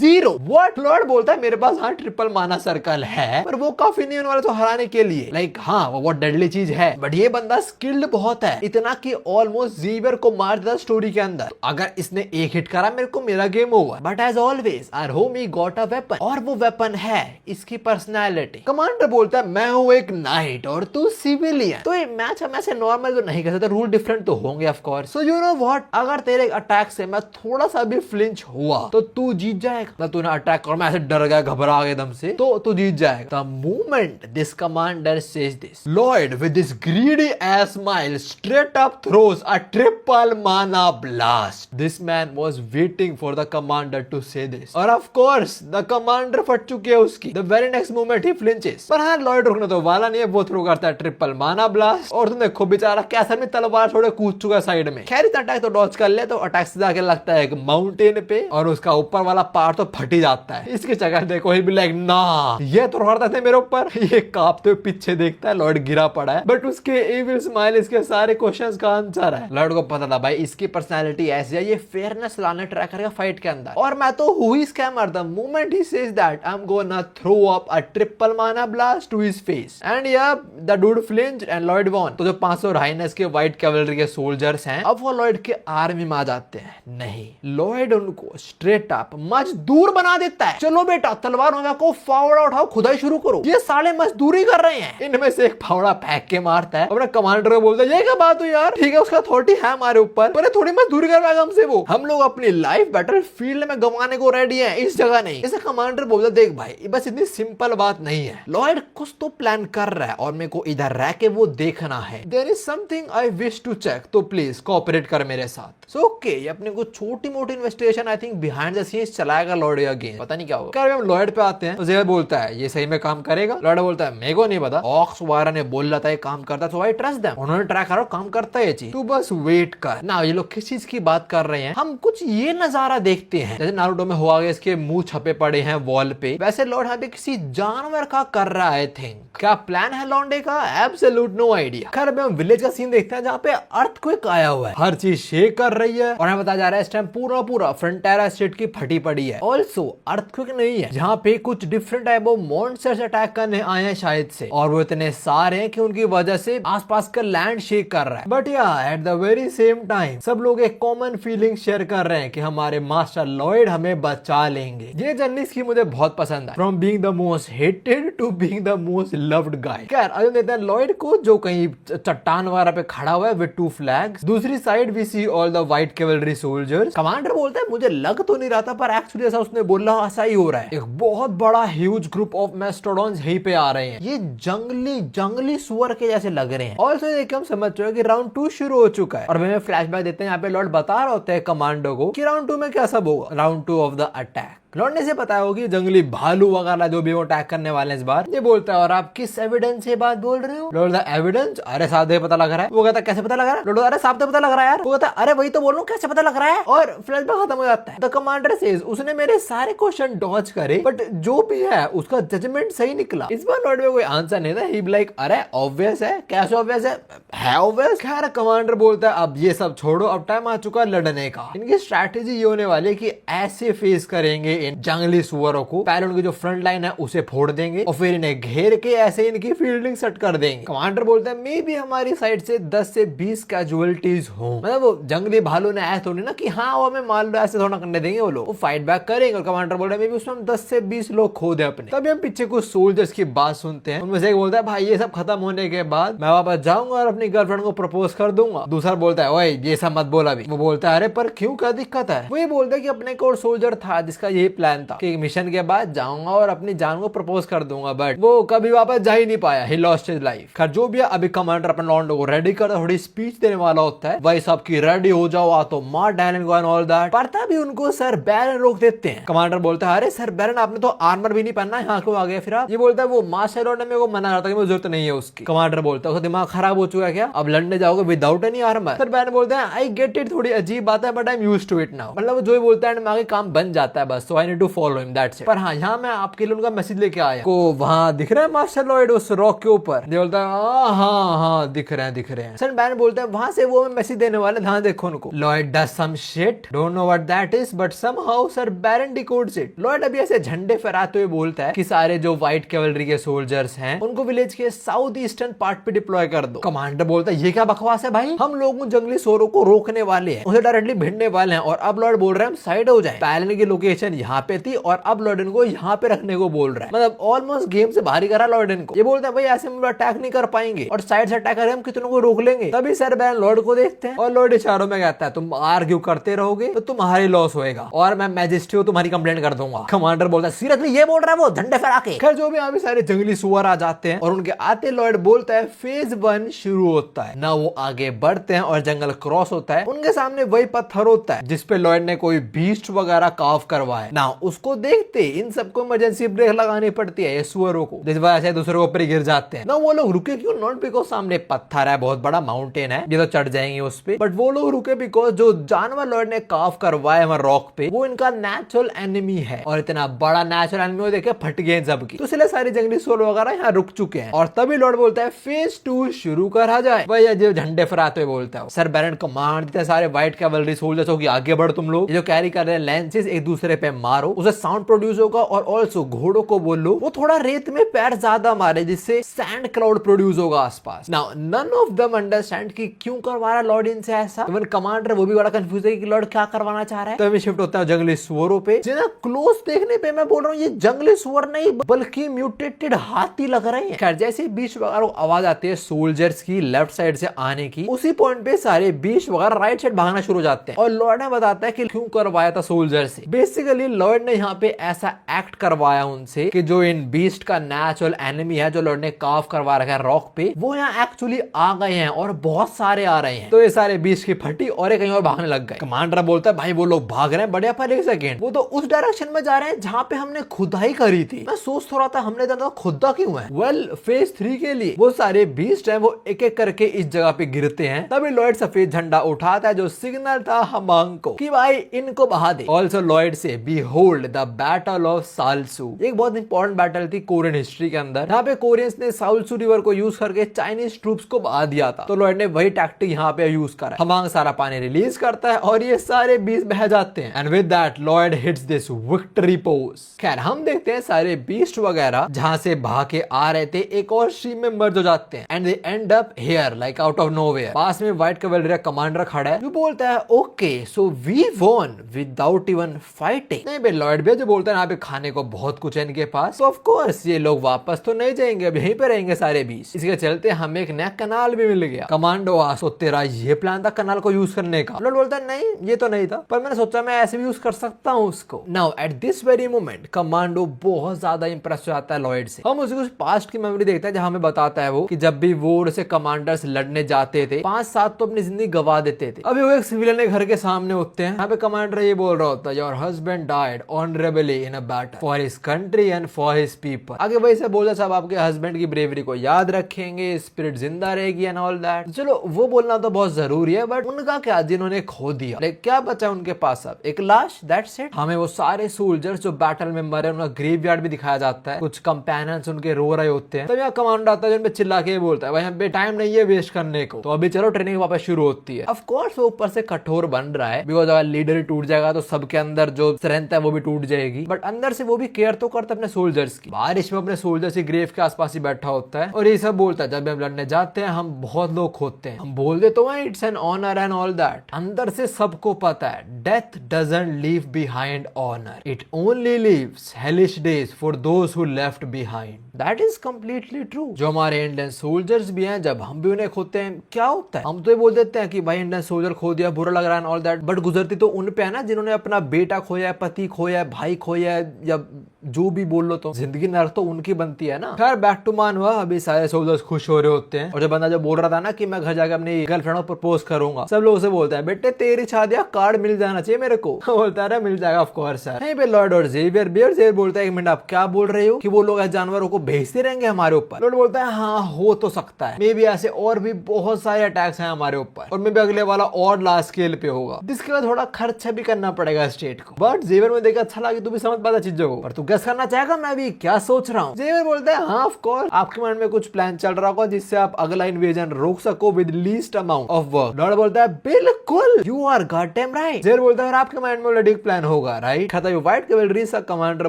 0। व्हाट? लॉर्ड बोलता है मेरे पास हाँ ट्रिपल माना सर्कल है पर वो काफी नहीं होने वाला तो हराने के लिए, लाइक हाँ वो बहुत डेडली चीज है, बट ये बंदा स्किल्ड बहुत है, इतना कि ऑलमोस्ट जेवियर को मार दिया स्टोरी के अंदर। अगर इसने एक हिट करा मेरे को मेरा game over, but as always our homie got a weapon, और वो वेपन है इसकी पर्सनैलिटी। कमांडर बोलता है मैं हूँ एक नाइट और तू सिविलियन, तो ये मैच हम ऐसे नॉर्मल तो नहीं कर सकते, रूल डिफरेंट तो होंगे of course. So you know what, अगर तेरे अटैक से मैं थोड़ा सा भी फ्लिंच हुआ तो तू जीत जाएगा। तूने अटैक और मैं ऐसे डर गया घबरा गया एकदम से, तो तू जीत जाएगा। The moment this commander says this, lord with this greedy ass smile straight up throws a triple mana blast. This man was waiting for the commander to say this, और ऑफ कोर्स द कमांडर फट चुकी है उसकी। The very next moment he flinches, पर हाँ लॉर्ड रुकने तो वाला नहीं है, वो थ्रो करता है ट्रिपल माना ब्लास्ट, और तुम देखो बेचारा कैसा भी तलवार छोड़े कूद चुका साइड में। खैर इतना अटैक तो डॉज कर ले, तो अटैक से जाके लगता है एक माउंटेन पे, और उसका ऊपर ऊपर वाला पार्ट तो फट ही जाता है। इसकी जगह देखो ही भी लाइक ना, ये तो रड़ता थे मेरे ऊपर। ये कांपते हुए पीछे देखता है, लॉर्ड गिरा पड़ा है, बट उसके एविल स्माइल इसके सारे क्वेश्चंस का आंसर है। लॉर्ड को पता था भाई इसकी पर्सनालिटी ऐसी है, ये फेयरनेस लाने ट्राई करेगा फाइट के अंदर, और मैं तो हूँ ही scammer. The moment he says that I am gonna throw up a triple mana blast to his face and yeah the dude flinched and Lord won. तो जो 500 राइनस के व्हाइट कैवलरी के सोल्जर्स हैं, अब वो लॉर्ड के आर्मी में आ जाते हैं। नहीं, लॉर्ड उनको स्ट्रेट अप मजदूर बना देता है। चलो बेटा तलवार हो को फावड़ा उठाओ, खुदाई शुरू करो। ये साले मजदूरी कर रहे हैं। इनमें से एक फावड़ा फेंक के मारता है, अपने कमांडर को बोलता है ये क्या बात हुई यार, ठीक है उसका अथॉरिटी है हमारे ऊपर, पर थोड़ी मजदूरी करवाएगा हमसे वो। हम लोग अपनी लाइफ बैटल फील्ड में गंवाने को रेडी है, इस जगह नहीं। इसे कमांडर बोलता देख भाई बस इतनी सिंपल बात नहीं है, लॉर्ड कुछ तो प्लान कर रहा है और मेरे को इधर रह के वो देखना है। There is something I wish to check, तो प्लीज कोऑपरेट कर मेरे साथ। सो ओके, ये अपने को छोटी मोटी investigation I think behind the scenes चलाएगा लॉर्ड अगेन, पता नहीं क्या होगा। हम लॉर्ड पे आते हैं तो जेल बोलता है ये सही में काम करेगा। लॉर्ड बोलता है मेरे को नहीं पता, ऑक्स वारा ने बोल रहा था ये काम करता, तो आई ट्रस्ट देम, उन्होंने ट्राई करो काम करता है ये चीज, तू बस वेट कर ना। ये लोग किस चीज की बात कर रहे हैं, हम कुछ ये नजारा देखते हैं जैसे नारुतो में हुआ, इसके मुंह छपे पड़े हैं वॉल पे, वैसे लॉर्ड यहाँ पे किसी जानवर का कर रहा है। आई थिंक क्या प्लान है लॉन्डे का, एब्सोल्यूट नो आइडिया। खैर हम विलेज का सीन देखते हैं जहाँ पे अर्थक्वेक आया हुआ है, हर चीज शेक कर रही है और हमें बताया जा रहा है इस टाइम पूरा फ्रंटेरा स्टेट की फटी पड़ी है। ऑल्सो अर्थक्वेक नहीं है, जहाँ पे कुछ different type of monsters attack करने आए हैं शायद से, और वो इतने सारे हैं कि उनकी वजह से आसपास का लैंड शेक कर रहा है। बट या at the very same time सब लोग एक कॉमन फीलिंग शेयर कर रहे हैं कि हमारे मास्टर लॉयड हमें बचा लेंगे। ये जर्नी की मुझे बहुत पसंद है, from being the most hated to being the most loved guy. खैर अभी देते हैं लॉयड को जो कहीं चट्टान वगैरह पे खड़ा हुआ है विद 2 फ्लैग्स। दूसरी side we see all the white cavalry soldiers. Commander बोलता है मुझे लग तो नहीं रहा था, पर एक्चुअली ऐसा उसने बोला ऐसा ही हो रहा है। एक बहुत बड़ा ह्यूज ग्रुप ऑफ मेस्टोडॉन्स यहीं पे आ रहे हैं, ये जंगली सुअर के जैसे लग रहे हैं। ऑल्सो देखिए हम समझ चुके हैं कि राउंड 2 शुरू हो चुका है, और हमें फ्लैशबैक देते हैं यहाँ पे लॉर्ड बता रहे होते हैं कमांडो को कि राउंड 2 में क्या सब होगा, round 2 of the attack. Lord ने से पता होगी जंगली भालू वगैरह जो भी वो अटैक करने वाले इस बार। ये बोलता है और आप किस एविडेंस से बात बोल रहे हो? लॉर्ड द एविडेंस, अरे साहब दे पता लग रहा है। वो कहता कैसे पता लग रहा है? लॉर्ड अरे साहब दे पता लग रहा है यार। वो कहता अरे वही तो बोल रहा हूं कैसे पता लग रहा है, और फ्लैशबैक खत्म हो जाता है। द कमांडर सेज उसने मेरे सारे क्वेश्चन डॉज करे, बट जो भी है उसका जजमेंट सही निकला। इस बार लॉर्ड में कोई आंसर नहीं था, ही लाइक अरे ऑब्वियस है, कैसे ऑब्वियस है ऑब्वियस। खैर कमांडर बोलता है अब ये सब छोड़ो, अब टाइम आ चुका लड़ने का। इनकी स्ट्रैटेजी ये होने वाली है कि ऐसे फेस करेंगे इन जंगली सुअरों को, पहले उनकी जो फ्रंट लाइन है उसे फोड़ देंगे और फिर इन्हें घेर के ऐसे इनकी फील्डिंग सेट कर देंगे। कमांडर बोलता है मे बी हमारी साइड से 10 से 20 कैजुअलिटीज हो, मतलब वो जंगली भालू ने ऐसा थोड़ी ना कि हाँ वो हमें मार लो, ऐसे थोड़ा करने देंगे, वो लोग वो फाइट बैक करेंगे। और कमांडर बोल रहा है मे बी उसमें हम 10 से 20 लोग खो दे अपने। तभी हम पीछे कुछ सोल्जर्स की बात सुनते हैं, उनमें से एक बोलता है भाई ये सब खत्म होने के बाद मैं वापस जाऊंगा और अपनी गर्लफ्रेंड को प्रपोज कर दूंगा। दूसरा बोलता है ओए ये सब मत बोला भी। वो बोलता है अरे पर क्यों, क्या दिक्कत है? वो ये बोलता है कि अपने को और सोल्जर था जिसका यही प्लान था कि मिशन के बाद जाऊंगा और अपनी जान को प्रपोज कर दूंगा, बट वो कभी वापस जा ही नहीं पाया, ही लॉस्ट हिज लाइफ। खैर जो भी है अभी कमांडर अपने लॉन्डो को रेडी कर थोड़ी स्पीच देने वाला होता है, भाई साहब की रेडी हो जाओ, आ तो मार डायलन को एंड ऑल दैट। पर तभी उनको सर बैरन रोक देते हैं। कमांडर बोलता है अरे सर बैरन आपने तो आर्मर भी नहीं पहनना है, यहाँ क्यों आ गए फिर आप? ये बोलता है वो मास्टर लॉर्ड ने मेरे को मना करता है कि मुझे जरूरत नहीं है उसकी। कमांडर बोलता है उसका दिमाग खराब हो चुका है क्या, अब लड़ने जाओगे विदाउट एनी आर्मर? सर बैरन बोलते हैं आई गेट इट, थोड़ी अजीब बात है but I am used to it now, मतलब जो ही बोलता है आगे काम बन जाता है बस, so I need to follow him that's it. पर हाँ यहाँ मैं आपके लिए उनका मैसेज लेके आया को वहाँ दिख रहा है मास्टर लॉर्ड उस रॉक के ऊपर? बोलता है हाँ दिख रहे हैं। सर बैरन बोलते हैं वहां से वो मैसेज देने वाले, हाँ देखो उनको। Lord does some shit, don't know what that is but somehow sir Baron decodes it. Lord अभी ऐसे झंडे फहराते हुए बोलता है कि सारे जो व्हाइट कैवलरी के सोल्जर्स हैं उनको विलेज के साउथ ईस्टर्न पार्ट पे डिप्लॉय कर दो। कमांडर बोलता है ये क्या बकवास है भाई, हम लोग जंगली सोरों को रोकने वाले हैं, उसे डायरेक्टली भिड़ने वाले हैं, और अब लॉर्ड बोल रहे हैं हम साइड हो जाएं। पहले की लोकेशन यहाँ पे थी और अब लॉर्ड इनको यहाँ पे रखने को बोल रहा है, मतलब ऑलमोस्ट गेम से बाहर ही करा लॉर्ड इनको। ये बोलते हैं भाई ऐसे हम अटैक नहीं कर पाएंगे और साइड से अटैक करें हम कितनों को रोक लेंगे। तभी सर बैरन लॉर्ड को देखते हैं और लॉर्ड इशारों में कहता है तुम आर्ग्यू करते रहोगे तो तुम्हारी लॉस होएगा और मैं मैजिस्ट्रेट हूं तुम्हारी कंप्लेंट कर दूंगा। कमांडर बोलता है सीरियसली ये बोल रहा है वो झंडे फहरा के? खैर जो भी यहाँ पे सारे जंगली सुअर आ जाते हैं और उनके आते लॉर्ड बोलता है फेज 1 शुरू होता है ना। वो आगे बढ़ते हैं और जंगल क्रॉस होता है, उनके सामने वही पत्थर होता है जिसपे लॉर्ड ने कोई बीस्ट वगैरह काव करवाया। ना उसको देखते इन सबको इमरजेंसी ब्रेक लगानी पड़ती है, ये सुअरों को, जिस वजह से दूसरे ऊपर गिर जाते हैं ना। वो लोग रुके क्यों? नॉट बिकॉज सामने पत्थर है, बहुत बड़ा माउंटेन है, ये तो चढ़ जाएंगे उस पे, बट वो लोग रुके बिकॉज जो जानवर लॉर्ड ने काफ करवाया है रॉक पे, वो इनका नेचुरल एनिमी है, और इतना बड़ा नेचुरल एनिमी देखे फट गए सबकी, तो इसलिए सारी जंगली सोल वगैरह यहाँ रुक चुके हैं। और तभी लॉर्ड बोलता है फेज 2 शुरू करा जाए। भैया जो झंडे फहराते हुए बोलता है, सर बैरन कमांड देते हैं सारे व्हाइट कैवलरी सोल्जर्स हो कि आगे बढ़ तुम लोग, जो कैरी कर रहे हैं लेंसेज एक दूसरे पे मारो, उसे साउंड प्रोड्यूस होगा, और ऑल्सो घोड़ों को बोलो वो थोड़ा रेत में पैर ज्यादा मारे, जिससे सैंड क्लाउड प्रोड्यूस होगा आसपास। Now none of them understand कि क्यों करवा रहा है लॉर्ड इनसे ऐसा। इवन कमांडर वो भी बड़ा कंफ्यूज है कि लॉर्ड क्या करवाना चाह रहा है। तो हमें शिफ्ट होता है जंगली सुअरों पे, जिन्हें क्लोज देखने पे मैं बोल रहा हूँ ये जंगली सुअर नहीं बल्कि म्यूटेटेड हाथी लग रहे हैं। खैर जैसे बीच वगैरह आवाज आती है सोल्जर्स की लेफ्ट साइड से आने की, उसी पॉइंट पे सारे बीच वगैरह राइट साइड भागना शुरू हो जाते हैं, और लॉर्ड ने बताता है कि क्यों करवाया था सोल्जर से। बेसिकली लॉर्ड ने यहाँ पे ऐसा एक्ट करवाया उनसे कि जो इन बीस्ट का नेचुरल एनिमी है, जो लॉर्ड ने काफ करवा रखा है रॉक पे, वो यहाँ एक्चुअली आ गए हैं, और बहुत सारे आ रहे हैं। तो ये सारे बीस्ट की फटी और कहीं और भागने लग गए। कमांडर बोलता है भाई वो लोग भाग रहे हैं, बढ़िया, पर एक सेकेंड, वो तो उस डायरेक्शन में जा रहे हैं जहाँ पे हमने खुदाई करी थी। मैं सोच तो रहा था हमने जाना खुदा क्यों है। वेल फेज 3 के लिए वो सारे बीस्ट हैं, वो एक एक करके इस जगह पे गिरते हैं। तभी लॉयड सफेद झंडा उठाता है, जो सिग्नल था हमांग को कि भाई इनको बहा दे। ऑल्सो लॉयड से बीहोल्ड द बैटल ऑफ सालसू, एक बहुत इंपॉर्टेंट बैटल थी कोरियन हिस्ट्री के अंदर, यहाँ पे कोरियंस ने सालसू रिवर को यूज करके चाइनीज ट्रूप्स को बहा दिया था। तो लॉयड ने वही टैक्टिक यहाँ पे यूज करा। हमांग सारा पानी रिलीज करता है और ये सारे बीस्ट बह जाते हैं, and with that Lloyd hits this victory pose. खैर हम देखते हैं सारे बीस्ट वगैरह जहां से भाग के आ रहे थे एक और स्ट्रीम में मर्ज हो जाते हैं, and they end up here like out of nowhere. पास में व्हाइट कैवलरी कमांडर खड़ा है, जो बोलता है okay so we won without even fighting. नहीं बे लॉयड भी जो बोलता है यहाँ पे खाने को बहुत कुछ है इनके पास, तो ऑफ कोर्स ये लोग वापस तो नहीं जाएंगे, अब यहीं पे रहेंगे सारे बीस्ट। इसके चलते हमें एक नया कनाल भी मिल गया। कमांडो आस तो तेरा ये प्लान था कनाल को यूज करने का? लॉर्ड बोलता है नहीं ये तो नहीं था, पर मैंने सोचा मैं ऐसे भी यूज कर सकता हूँ उसको। Now at this very moment commando बहुत ज्यादा इंप्रेस हो जाता है लॉयड से। हम उसे कुछ पास्ट की मेमोरी देखते हैं जहाँ हमें बताता है वो कि जब भी वो से कमांडर्स लड़ने जाते थे 5-7 तो अपनी जिंदगी गवा देते थे। अभी वो एक सिविलियन के घर के सामने होते हैं, यहाँ पे कमांडर ये बोल रहा होता है your husband died honourably in a battle for his country and for his people. आगे वही से बोलता सब आपके हस्बैंड की ब्रेवरी को याद रखेंगे, स्पिरिट जिंदा रहेगी एंड ऑल दैट। चलो वो बोलना तो बहुत जरूरी है, बट उनका क्या जिन्होंने खो दिया, लाइक क्या बचा उनके पास अब? एक लाश, दैट्स इट। हमें वो सारे सोल्जर्स जो बैटल में मरे उनका ग्रेवयार्ड भी दिखाया जाता है, कुछ कंपेनियंस उनके रो रहे होते हैं। तब यहाँ कमांडर आता है जिन पे चिल्ला के बोलता है भाई यहाँ पे टाइम नहीं है वेस्ट करने को, तो अभी चलो ट्रेनिंग वापस शुरू होती है। ऑफ कोर्स वो ऊपर से कठोर बन रहा है, बिकॉज अगर लीडर ही टूट जाएगा तो सबके अंदर जो स्ट्रेंथ है वो भी टूट जाएगी, बट अंदर से वो भी केयर तो करता है अपने सोल्जर्स की। बारिश में अपने सोल्जर्स की ग्रेव के आसपास ही बैठा होता है और ये सब बोलता है जब हम लड़ने जाते हैं हम बहुत लोग खोते हैं, हम बोल दे तो it's an honour and all that. अंदर से सबको पता है death doesn't leave behind honour, it only leaves hellish days for those who left behind. That is completely true. जो हमारे इंडियन सोल्जर्स भी हैं जब हम भी उन्हें खोते हैं क्या होता है, हम तो ये बोल देते हैं कि भाई इंडियन सोल्जर खो दिया बुरा लग रहा है ऑल दैट, बट गुजरती तो उन पे है ना जिन्होंने अपना बेटा खोया, पति खोया, भाई खोया, या जो भी बोल लो, तो जिंदगी नर्क तो उनकी बनती है ना। खैर बैक टू मान हुआ, अभी सारे सोल्जर्स खुश हो रहे होते हैं, और जो बंदा जो बोल रहा था ना कि मैं घर जाकर अपनी गर्लफ्रेंड को प्रपोज करूंगा, सब लोग उसे बोलते हैं बेटे तेरी शादी कार्ड मिल जाना चाहिए मेरे को। बोलता है मिल जाएगा ऑफ कोर्स सर। नहीं लॉर्ड और जेवियर बोलता है एक मिनट आप क्या बोल रहे हो कि वो लोग जानवरों को भेजते रहेंगे हमारे ऊपर? लॉर्ड बोलता है हाँ हो तो सकता है, मे बी ऐसे और भी बहुत सारे अटैक्स हैं हमारे ऊपर, और मे बी अगले वाला और लार्ज स्केल पे होगा, जिसके बाद थोड़ा खर्चा भी करना पड़ेगा स्टेट को। बट जेवियर में देखा अच्छा लगा, तू भी समझ पाता चीजों को, पर तू गेस करना चाहेगा मैं भी क्या सोच रहा हूँ? जेवियर बोलता है हाँ ऑफ कोर्स, आपके माइंड में कुछ प्लान चल रहा होगा जिससे आप अगला इन्वेजन रोक सको with least amount of work. Lord बोलता है बिल्कुल you are goddamn right. Xavier बोलता है आपके माइंड में ऑलरेडी एक प्लान होगा राइट? खत्म। व्हाइट कैवलरी का कमांडर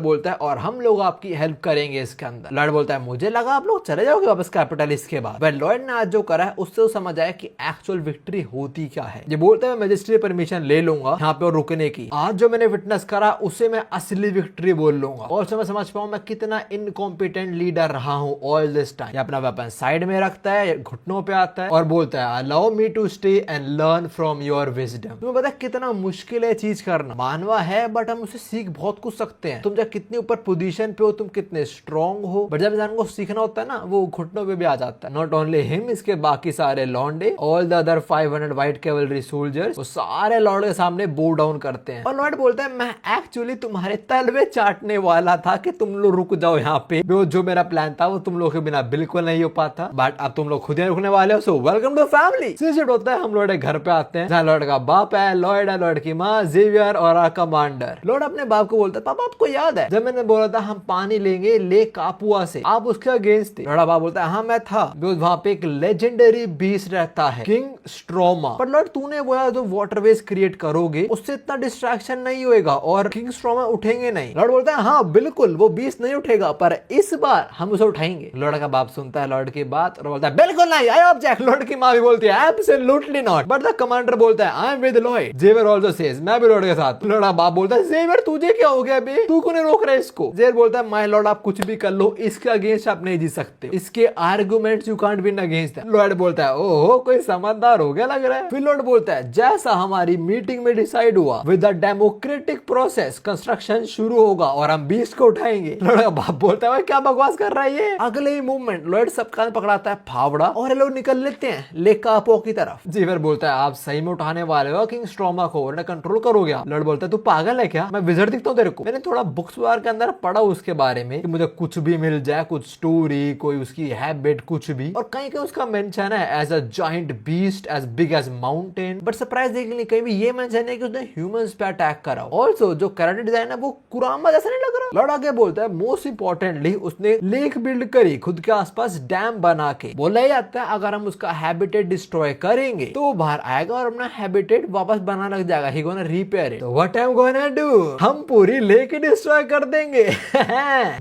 बोलता है और हम लोग आपकी हेल्प करेंगे इसके अंदर। लॉर्ड बोलता है मुझे लगा आप लोग चले जाओगे वापस कैपिटल इसके बाद। लॉर्ड ने आज जो करा है उससे समझ आया कि एक्चुअल विक्ट्री होती क्या है। ये बोलते हैं मैं मजिस्ट्रेट परमिशन ले लूंगा यहाँ पे और रुकने की। आज जो मैंने विटनेस करा उसे मैं असली विक्ट्री बोल लूंगा, और मैं समझ पाऊं मैं कितना इनकॉम्पिटेंट लीडर रहा हूं ऑल दिस टाइम। अपना वेपन साइड में रखता है, घुटनों पे आता है और बोलता है allow me to stay and learn from your wisdom. तुम्हें पता है कितना मुश्किल है चीज करना, मानवा है बट हम उसे सीख बहुत कुछ सकते हैं। तुम जब कितने ऊपर पोजीशन पे हो, तुम कितने स्ट्रॉन्ग हो, बट जब इंसान को सीखना होता है ना वो घुटनों पे भी आ जाता है। नॉट ओनली हिम, इसके बाकी सारे लॉन्डे, all the other 500 white cavalry soldiers, वो सारे लॉर्ड के सामने बो डाउन करते हैं। और लॉर्ड बोलता है मैं एक्चुअली तुम्हारे तलवे चाटने वाला था कि तुम लोग रुक जाओ यहाँ पे, जो मेरा प्लान था वो तुम लोग के बिना बिल्कुल नहीं हो पाता, बट अब तुम लोग खुद ही रुकने वाले हो, so welcome to family. Seat होता है, हम लॉर्ड के घर पे आते हैं जहाँ लॉर्ड का बाप है, लॉर्ड है, लॉर्ड की माँ, जेवियर और कमांडर। लॉर्ड अपने बाप को बोलता है पापा आपको याद है जब मैंने बोला था हम पानी लेंगे लेक कापुआ से, आप उसके अगेंस्ट थे? लॉर्ड बाप बोलता है हाँ मैं था, वहाँ पे एक लेजेंडरी बीस्ट रहता है किंग स्ट्रोमा, पर लॉर्ड तूने बोला जो वाटरवेज क्रिएट करोगे उससे इतना डिस्ट्रैक्शन नहीं होएगा और किंग स्ट्रोमा उठेंगे नहीं। लॉर्ड बोलता है हाँ बिल्कुल वो बीस्ट नहीं उठेगा पर इस बार हम उसे उठाएंगे। लॉर्ड का बाप सुनता है लॉर्ड की बात और बोलता है बिल्कुल नहीं, आई ऑब्जेक्ट। लॉर्ड की माँ भी बोलती है absolutely not, but the commander बोलता है I am with lord. Xavier also says मैं भी लॉर्ड के साथ। लॉर्ड का बाप बोलता है जेवियर तुझे क्या हो गया बे, तू क्यों नहीं रोक रहा है इसको? जेवियर बोलता है माय लॉर्ड आप कुछ भी कर लो, इसके अगेंस्ट आप नहीं जीत सकते, इसके arguments you can't win against that. Lord बोलता है ओहो कोई समझदार हो गया लग रहा है। फिर लॉर्ड बोलता है जैसा हमारी मीटिंग में डिसाइड हुआ with the democratic process construction शुरू होगा और हम बीस्ट को उठाएंगे। लॉर्ड का बाप बोलता है क्या बकवास कर रहा है ये। अगले ही मूवमेंट लॉर्ड सबका पकड़ाता है फावड़ा और ये लोग निकल लेते हैं लेक कापो की तरफ। जेवियर बोलता है आप सही में उठाने वाले हो किंग स्ट्रोमा को, कंट्रोल करोगे आप? लॉर्ड बोलता है तू पागल है क्या, मैं विज़र्ड दिखता हूँ तेरे को? मैंने थोड़ा बुक्स वगैरह के अंदर पढ़ा उसके बारे में कि मुझे कुछ भी मिल जाए, कुछ स्टोरी, कोई उसकी हैबिट कुछ भी, और कहीं कहीं उसका मेंशन है as a giant beast as big as mountain, but surprisingly कहीं भी ये मेंशन है कि उसने ह्यूमंस पे अटैक करा। ऑल्सो जो कैरेक्टर डिजाइन है वो कुरामा जैसा नहीं लग रहा। लॉर्ड आगे बोलता है मोस्ट इंपॉर्टेंटली उसने लेक बिल्ड करी खुद के आसपास डैम बना के। बोला जाता है अगर हम उसका हैबिटेट डिस्ट्रॉय करेंगे तो वो बाहर आएगा और अपना हैबिटेट वापस बनाने लग जाएगा, ही गोना रिपेयर इट। तो what I am gonna do, हम पूरी लेक डिस्ट्रॉय कर देंगे।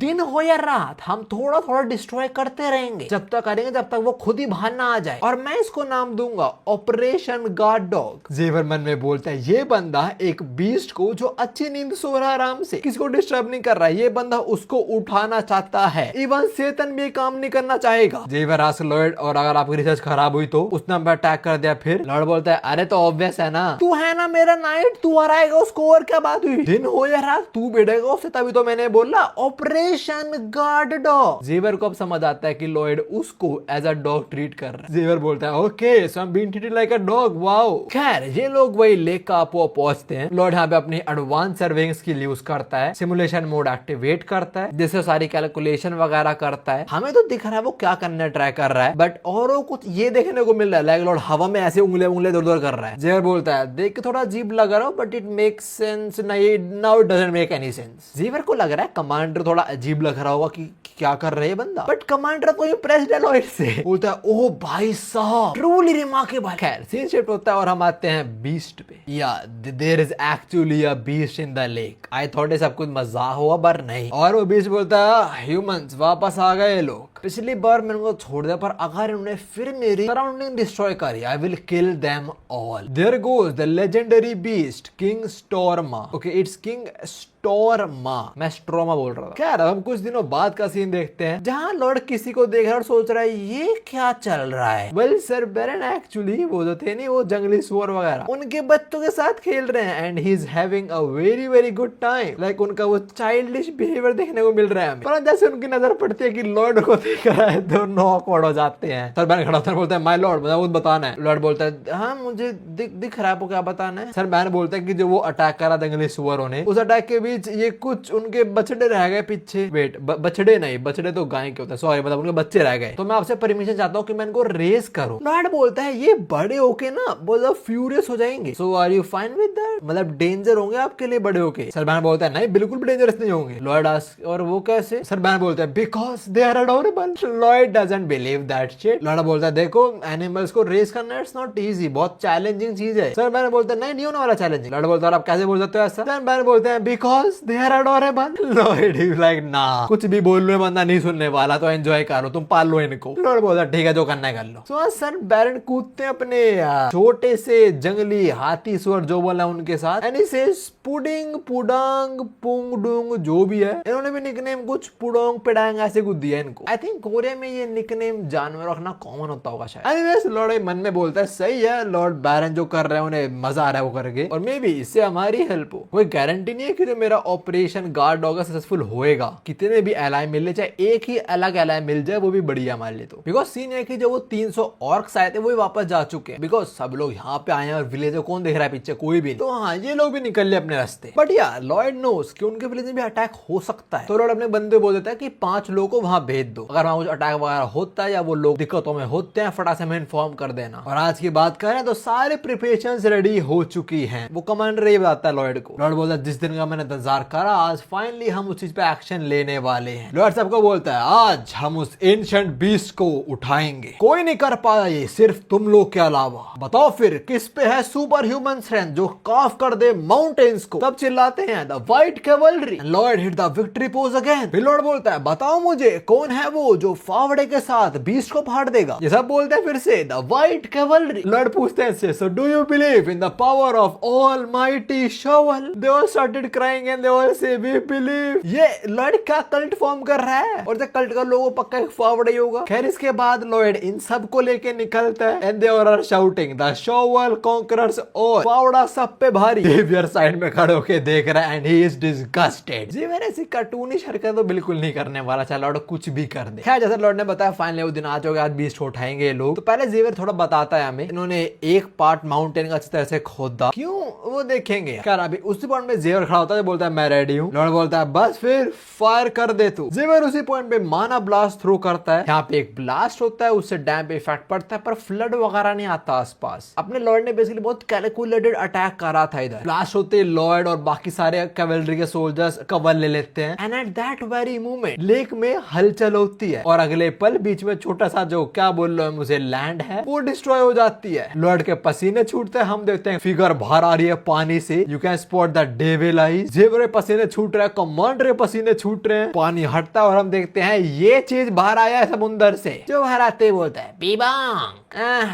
दिन हो या रात हम थोड़ा थोड़ा डिस्ट्रॉय करते रहेंगे, जब तक करेंगे जब तक वो खुद ही बाहर ना आ जाए, और मैं इसको नाम दूंगा ऑपरेशन गार्ड डॉग। जेवियर मन में बोलता है ये बंदा एक बीस्ट को जो अच्छी नींद सो रहा आराम से, किसको डिस्टर्ब नहीं कर रहा है, ये बंदा उसको उठाना चाहता है। इवन सेतन भी काम नहीं करना चाहेगा। जेवियर आस्क लॉर्ड और अगर आपकी रिसर्च खराब हुई तो उसने हम पे अटैक कर दिया फिर? लॉर्ड बोलता है अरे तो ऑब्वियस है ना, तू है ना मेरा नाइट, तू हराएगा उसको और क्या बात हुई, दिन हो या रात तू भिड़ेगा उससे, तभी तो मैंने बोला ऑपरेशन गार्ड डॉग। जेवियर को अब समझ आता है कि लॉर्ड उसको एज अ डॉग ट्रीट कर रहा है। जेवियर बोलता है okay so I am being treated like a dog, wow. खैर ये लोग वही लेक कापो पहुंचते हैं। लॉर्ड यहाँ पे अपनी एडवांस सर्वेइंग स्किल यूज करता है, सिमुलेशन मोड एक्टिवेट करता है जिससे सारी कैलकुलेशन वगैरह करता है। हमें तो दिख रहा है वो क्या करने ट्राई कर रहा है, बट और कुछ ये देखने को मिल रहा है लाइक लॉर्ड हवा में ऐसे उंगले उंगले दूर दूर कर रहा है। जेवियर बोलता है देख के थोड़ा अजीब लग रहा हो बट इट मेक्स सेंस, नहीं now it doesn't make any sense. Xavier को लग रहा है कमांडर थोड़ा अजीब लग रहा होगा कि क्या कर रहे हैं बंदा, बट कमांडर को इम्प्रेस्ड है लॉर्ड से। बोलता है ओह भाई साहब ट्रूली रिमार्केबल। खैर सीन शिफ्ट होता है और हम आते हैं बीस्ट पे। Yeah there is actually a beast in the lake, I thought सब कुछ मजाक हुआ पर नहीं। और वो बीस्ट बोलता है ह्यूमंस वापस आ गए लोग, पिछली बार मैंने उनको छोड़ दिया पर अगर उन्होंने फिर मेरी सराउंडिंग डिस्ट्रॉय करी I will kill them all. There goes the legendary beast king Storma. Okay it's king Storma, मैं स्ट्रोमा बोल रहा था। खैर हम कुछ दिनों बाद का सीन देखते हैं जहां लॉर्ड किसी को देख रहा है और सोच रहा है ये क्या चल रहा है। वेल सर बैरन एक्चुअली वो जो थे नहीं वो जंगली सुअर वगैरह उनके बच्चों के साथ खेल रहे हैं and he is having a very very good time. Like उनका वो चाइल्डिश बिहेवियर देखने को मिल रहा है हमें। पर जैसे उनकी नजर पड़ती है कि लॉर्ड को देख रहा है दोनों ऑकवर्ड हो जाते हैं। सर बैरन खड़ा होता है बोलता है माय लॉर्ड मुझे कुछ बताना है। लॉर्ड बोलता है हाँ मुझे दिख रहा है आपको क्या बताना है। सर बैरन बोलता है कि जो वो अटैक करा जंगली सुअरों ने उस अटैक के बीच ये कुछ उनके बछड़े रह गए पीछे। वेट बछड़े नहीं, बछड़े तो गाय के होते हैं, सॉरी मतलब उनके बच्चे रह गए, तो मैं आपसे परमिशन चाहता हूँ कि मैं इनको रेस करूं। लॉर्ड बोलता है ये बड़े होके ना बहुत फ्यूरियस हो जाएंगे, so are you fine with that, मतलब डेंजर होंगे आपके लिए बड़े होके। सर बैरन बोलता है नहीं बिल्कुल भी डेंजरस नहीं होंगे। लॉर्ड आस्क और वो कैसे? सर बैरन बोलता है because they are adorable. Lord doesn't believe that shit. Lord बोलता है देखो एनिमल्स को रेस करना इट्स नॉट इजी, बहुत चैलेंजिंग चीज है। सर बैरन बोलता है नहीं होने वाला चैलेंजिंग। लॉर्ड बोलता है आप कैसे बोल सकते हो ऐसा? सर बैरन बोलते हैं because they are adorable. Lord is like ना कुछ भी बोल लो बंदा नहीं सुनने वाला, तो एंजॉय करो, तुम पाल लो इनको। लॉर्ड बोलता है ठीक है जो करना है कर लो। सो सर बैरन कूदते हैं अपने छोटे से जंगली हाथी सुअर जो बोला उनके साथ एंड ही सेज पुडिंग, पुडांग, पुंग डुंग जो भी है, इन्होंने भी निकनेम कुछ पुडोंग पिडांग ऐसे कुछ दिया इनको। आई थिंक कोरिया में ये निकनेम जानवर रखना कॉमन होता होगा शायद। एनीवेज लॉर्ड मन में बोलता है सही है, लॉर्ड बैरन जो कर रहे हैं उन्हें मजा आ रहा है वो करके, और मे बी इससे हमारी हेल्प हो। कोई गारंटी नहीं है कि जो मेरा ऑपरेशन गार्ड डॉग सक्सेसफुल होएगा। कितने भी एलाय मिल ले, चाहे एक ही अलग एलाय मिल जाए वो भी बढ़िया हमारे लिए। तो बिकॉज सीन है कि जो वो 300 ऑर्क्स आए थे वो भी वापस जा चुके हैं, बिकॉज सब लोग यहाँ पे आए हैं और विलेज को कौन देख रहा है पीछे, कोई भी नहीं। तो हाँ ये लोग भी निकल ले अपने रास्ते। बट या लॉर्ड नोस कि उनके विलेज में भी अटैक हो सकता है, तो लॉर्ड अपने बंदे बोल देता है कि 5 लोगों को वहां भेज दो, अगर वहां कुछ अटैक वगैरह होता है या वो लोग दिक्कतों में होते हैं फटाक से हमें इन्फॉर्म कर देना। और आज की बात करें तो सारे प्रिपरेशंस रेडी हो चुकी हैं। वो कमांडर ये बताता है लॉर्ड को। लॉर्ड बोलता है जिस दिन का मैंने इंतजार करा, आज फाइनली हम उस चीज पे एक्शन लेने वाले हैं। लॉर्ड सबको बोलता है आज हम उस एंशिएंट बीस्ट को उठाएंगे, कोई नहीं कर पाया ये सिर्फ तुम लोग के अलावा। बताओ फिर किस पे है सुपर ह्यूमन स्ट्रेंथ जो काफ कर दे माउंटेन्स को। तब चिल्लाते हैं the white cavalry. Lord hit the victory pose again. फिर लॉर्ड बोलता है बताओ मुझे कौन है वो जो फावड़े के साथ बीस्ट को फाड़ देगा। ये सब बोलते हैं फिर से द व्हाइट कैवलरी। लॉर्ड पूछते हैं so do you believe in the power of almighty shovel. They all started crying and they all से वी बिलीव। ये लॉर्ड क्या कल्ट फॉर्म कर रहा है, और जब कल्ट का लोगो पक्का एक फावड़े होगा। खैर इसके बाद लॉर्ड इन सब को लेके निकलता है and they are shouting the shovel conquerors all. फावड़ा सब पे भारी। जेवियर साइड में खड़े होके देख रहा है and he is disgusted. Xavier ऐसी कार्टूनिश हरकत तो बिल्कुल नहीं करने वाला, चाहे लॉर्ड कुछ भी कर दे। खैर जैसे लॉर्ड ने बताया फाइनली वो दिन आ चुका, आज बीस्ट उठाएंगे ये लोग। तो पहले जेवियर थोड़ा बताता है हमें, इन्होंने एक पार्ट माउंटेन का अच्छी तरह से खोदा, क्यों वो देखेंगे। खैर अभी उसी पॉइंट में जेवियर खड़ा होता है, बोलता है मैं रेडी हूँ। लॉर्ड बोलता है बस फिर फायर कर दे तू। जेवियर उसी पॉइंट पे माना ब्लास्ट थ्रो करता है। यहाँ पे एक ब्लास्ट होता है, उससे डैम पे इफेक्ट पड़ता है, पर फ्लड वगैरह नहीं आता आसपास। अपने लॉर्ड ने बेसिकली बहुत कैलकुलेटेड अटैक करा था इधर। ब्लास्ट होते लॉर्ड और बाकी सारे कैवलरी के सोल्जर्स कवर ले लेते हैं and at that very moment lake में हलचल होती है, और अगले पल बीच में छोटा सा जो क्या बोल रहे हैं मुझे लैंड है वो डिस्ट्रॉय हो जाती है। लॉर्ड के पसीने छूटते हैं, हम देखते हैं फिगर बाहर आ रही है पानी से। You can spot the devil eyes. जेवर पसीने छूट रहे हैं, कमांडर पसीने छूट रहे हैं, पानी हटता है और हम देखते हैं ये चीज बाहर आया है समुंदर से। जो बाहर आते ही बोलता है बीबांग।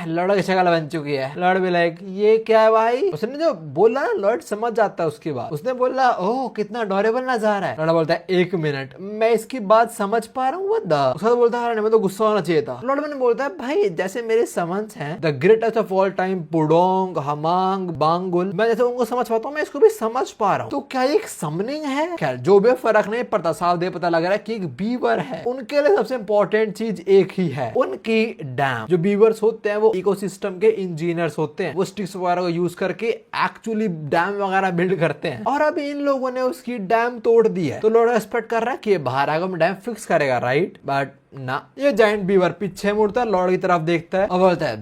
लॉर्ड की शक्ल बन चुकी है। लॉर्ड भी लाइक ये क्या है भाई। उसने जो बोला ना लॉर्ड समझ जाता है उसके बाद। उसने बोला ओह कितना अडोरेबल नजारा है। लॉर्ड बोलता है एक मिनट मैं इसकी बात समझ पा रहा हूँ। उसका तो बोलता है मैं तो गुस्सा होना चाहिए था। लॉर्ड मैंने बोलता है भाई जैसे मेरे समन्स हैं the greatest of all time पुडोंग हमांग बांगुल, मैं जैसे उनको समझ पाता हूँ मैं इसको भी समझ पा रहा हूँ। तो क्या एक समनिंग है। खैर जो भी फर्क नहीं पड़ता, साफ दे पता लग रहा है कि एक बीवर है। उनके लिए सबसे इंपॉर्टेंट चीज एक ही है, उनकी डैम। जो बीवर्स होते हैं वो इकोसिस्टम के इंजीनियर्स होते हैं, वो स्टिक्स वगैरह को यूज करके एक्चुअली डैम वगैरह बिल्ड करते हैं। और अभी इन लोगों ने उसकी डैम तोड़ दी है, तो लोग एक्सपेक्ट कर रहा है कि बाहर आएगा डैम फिक्स करेगा, राइट। बट ना, ये जायंट बीवर पीछे मुड़ता है, लॉर्ड की तरफ देखता है और बोलता है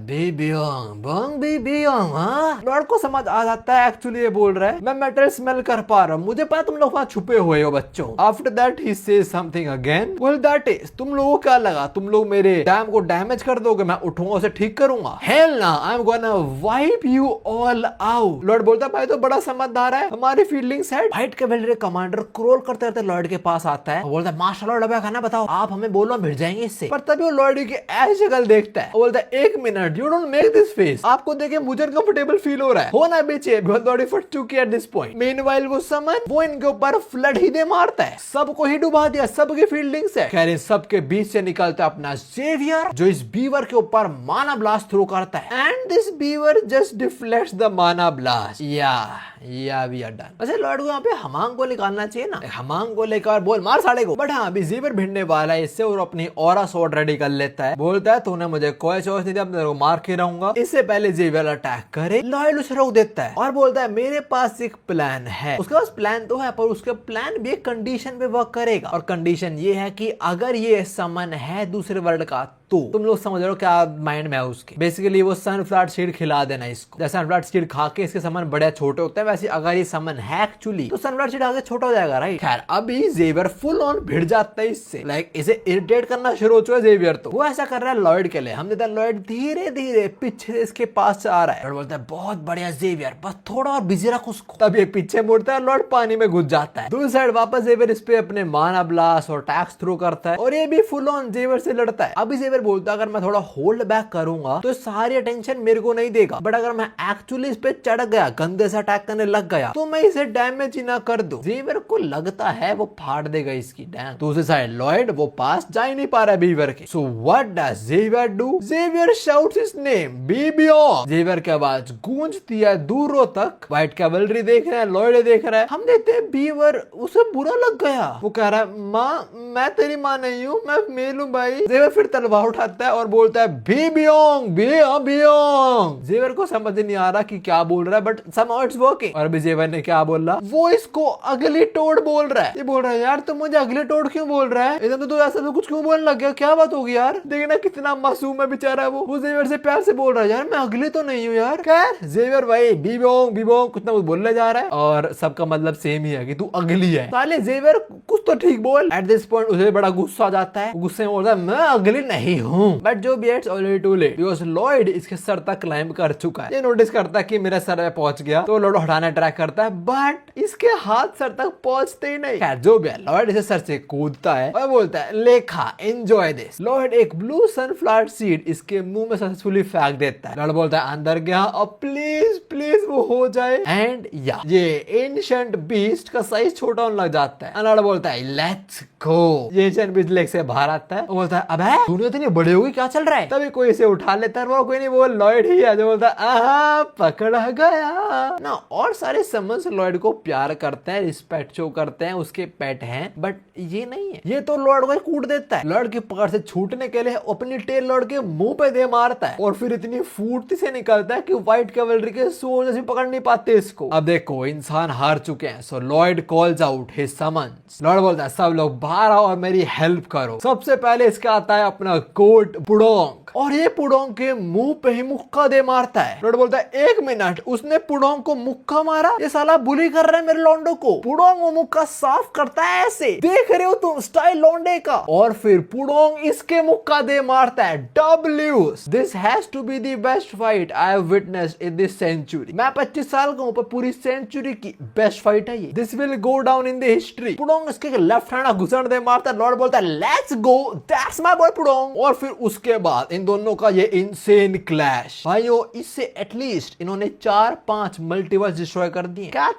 लॉर्ड को समझ आ जाता है एक्चुअली ये बोल रहा है मैं मेटल स्मेल कर पा रहा हूँ, मुझे पता तुम लोग वहां छुपे हुए हो बच्चों। After that he says something again. Well that is, तुम लोगों को क्या लगा तुम लोग मेरे डैम को डैमेज कर दोगे, मैं उठूंगा उसे ठीक करूंगा। हेल ना, आई am gonna wipe you all out. Lord बोलता है भाई तो बड़ा समझदार है, हमारी fielding set. White cavalry commander crawl करते रहते लॉर्ड के पास आता है और बोलता है मार्शल लॉर्ड अब खाना बताओ, आप हमें बोलो भिड़ जाएंगे इससे। पर तभी वो लॉर्ड की ऐसी शक्ल देखता है और बोलता है एक minute you don't make this face, आपको देखे मुझे कंफर्टेबल फील हो रहा है, होना भी चाहिए बहुत लॉर्ड फट चुकी है एट दिस पॉइंट। मेनवाइल वो समन वो इनके ऊपर फ्लड ही दे मारता है, सबको ही डुबा दिया, सबकी फील्डिंग से। खैर इन सबके बीच से निकलता है अपना जेवियर जो इस बीवर के ऊपर माना ब्लास्ट थ्रो करता है and this beaver just deflects the माना ब्लास्ट। या वी आर डन। वैसे लॉर्ड को यहाँ पे हमांग को निकालना चाहिए ना, हमांग को लेकर बोल मार साले को। बट हाँ अभी जेवियर भिड़ने वाला है इससे और अपनी ऑरा स्वॉर्ड रेडी कर लेता है। बोलता है तूने मुझे कोई चॉइस नहीं दिया, मैं तेरे को मार के रहूंगा। इससे पहले जेवियर अटैक करे लॉर्ड उसे रोक देता है और बोलता है मेरे पास एक प्लान है। उसके पास प्लान तो है पर उसका प्लान भी एक कंडीशन पे वर्क करेगा और कंडीशन ये है कि अगर ये समन है दूसरे वर्ल्ड का तो तुम लोग समझ रहे हो क्या माइंड में है उसके। बेसिकली वो सनफ्लावर सीड खिला देना इसको, जैसे सनफ्लावर सीड खा के इसके समन बड़े छोटे होते हैं वैसे अगर ये समन है एक्चुअली तो सनफ्लावर सीड आगे छोटा हो जाएगा, राइट। खैर अभी जेवियर फुल ऑन भिड़ जाता है इससे, लाइक इसे इरिटेट करना शुरू हो चुका है जेवियर। तो वो ऐसा कर रहा है लॉयड के लिए, हम देता है लॉयड धीरे धीरे पीछे इसके पास से आ रहा है। लॉयड बोलता है बहुत बढ़िया जेवियर, बस थोड़ा और बिजी रख उसको। तब ये पीछे मुड़ता है, लॉयड पानी में घुस जाता है। दूसरी साइड वापस जेवियर इस पे अपने माना ब्लास्ट और टैक्स थ्रो करता है और ये भी फुल ऑन जेवियर से लड़ता है। अभी जेवियर बोलता है अगर मैं थोड़ा होल्ड बैक करूंगा तो सारी अटेंशन मेरे को नहीं देगा, बट अगर मैं एक्चुअली इस पे चढ़ गया, गंदे से अटैक करने लग गया तो मैं इसे डैमेज ही ना कर दूं। जेवियर को लगता है वो फाड़ देगा इसकी डैम। दूसरी साइड लॉयड वो पास जा ही नहीं पा रहा बीवर के। So what does Xavier do? Xavier shouts his name, B Beyond. Xavier की आवाज गूंजती है दूरों तक। व्हाइट कैवलरी देख रहे हैं, लॉयड देख रहा है। हम देखते हैं बीवर, उसे बुरा लग गया। वो कह रहा है माँ मैं तेरी माँ नहीं हूँ, मैं मेल हूँ भाई। जेवियर फिर तलवार उठाता है और बोलता है B Beyond, B Beyond. Xavier को समझ नहीं आ रहा कि क्या बोल रहा है, बट somehow it's working। और अभी जेवियर ने क्या बोला, वो इसको अगली टोड़ बोल रहा है। ये बोल रहा है यार तुम मुझे अगली टोड़ क्यों बोल रहा है, एकदम तो ऐसा तो कुछ क्यों बोलने लग गया, क्या बात होगी यार। देखना कितना मासूम है बेचारा। वो जेवियर से प्यार से बोल रहा है यार मैं अगली तो नहीं हूँ यार। खैर जेवियर भाई बीबोंग कुछ ना कुछ बोलने जा रहा है और सबका मतलब सेम ही है कि तू अगली है। साले जेवियर कुछ तो ठीक बोल। एट दिस पॉइंट उसे बड़ा गुस्सा आ जाता है, गुस्से में बोलता है मैं अगली नहीं हूँ। बट जो भी it's already too late because Lloyd इसके सर तक क्लाइंब कर चुका है। ये नोटिस करता है कि मेरे सर पे पहुंच गया तो लॉयड हटाने ट्राई करता है, बट इसके हाथ सर तक पहुंचते ही नहीं। खैर जो भी है लॉयड इसे सर से कूदता है और बोलता है लेखा एंजॉय दिस। लॉयड एक ब्लू सनफ्लावर सीड इसके मुंह में सक्सेसफुली फेंक देता है। लॉयड बोलता है अंदर गया और प्लीज प्लीज वो हो जाए। एंड या ये एंशिएंट बीस्ट का साइज छोटा होने लग जाता है। लॉयड बोलता है लेट्स गो। ये एंशिएंट बीस्ट लेग से बाहर आता है। वो बोलता है अबे दुनिया इतनी बड़ी होगी, क्या चल रहा है। तभी कोई इसे उठा लेता है, वो कोई नहीं, वो लॉयड ही है जो बोलता है आहा पकड़ा गया ना। और सारे समन्स लॉयड को प्यार करते हैं, रिस्पेक्ट शो करते हैं, उसके पेट हैं, बट ये नहीं है। ये तो लॉयड को कूट देता है। लॉयड की पकड़ से छूटने के लिए अपनी टेल लॉयड के मुंह पे दे मारता है और फिर इतनी फुर्ती से निकलता है कि व्हाइट कैवलरी के सोल्जर्स भी पकड़ नहीं पाते इसको। अब देखो इंसान हार चुके हैं, so Lloyd calls out his summons. Lloyd बोलता है सब लोग बाहर आओ और मेरी हेल्प करो। सबसे पहले इसका आता है अपना कोट पुडोंग और ये पुडोंग के मुंह पे ही मुक्का दे मारता है। लॉयड बोलता है 1 मिनट, उसने पुडोंग को मुक्का मारा, ये साला बुली कर रहा है मेरे लॉन्डो को। पुडोंग वो मुक्का साफ करता है ऐसे, देख रहे हो तुम स्टाइल लॉन्डे का। और फिर पुडोंग इसके मुक्का दे मारता है। W's this has to be the best fight I have witnessed in this century. मैं 25 साल का हूं पर पूरी सेंचुरी की बेस्ट फाइट है ये। This will go down in the history. Pudong इसके लेफ्ट हैंड घुसड़ दे मारता है। लॉर्ड बोलता है let's go, that's my boy Pudong. और फिर उसके बाद इन दोनों का ये इनसेन क्लैश। भाइयों इससे एटलीस्ट इन्होंने 4-5 मल्टीवर्स डिस्ट्रॉय कर दिए। क्या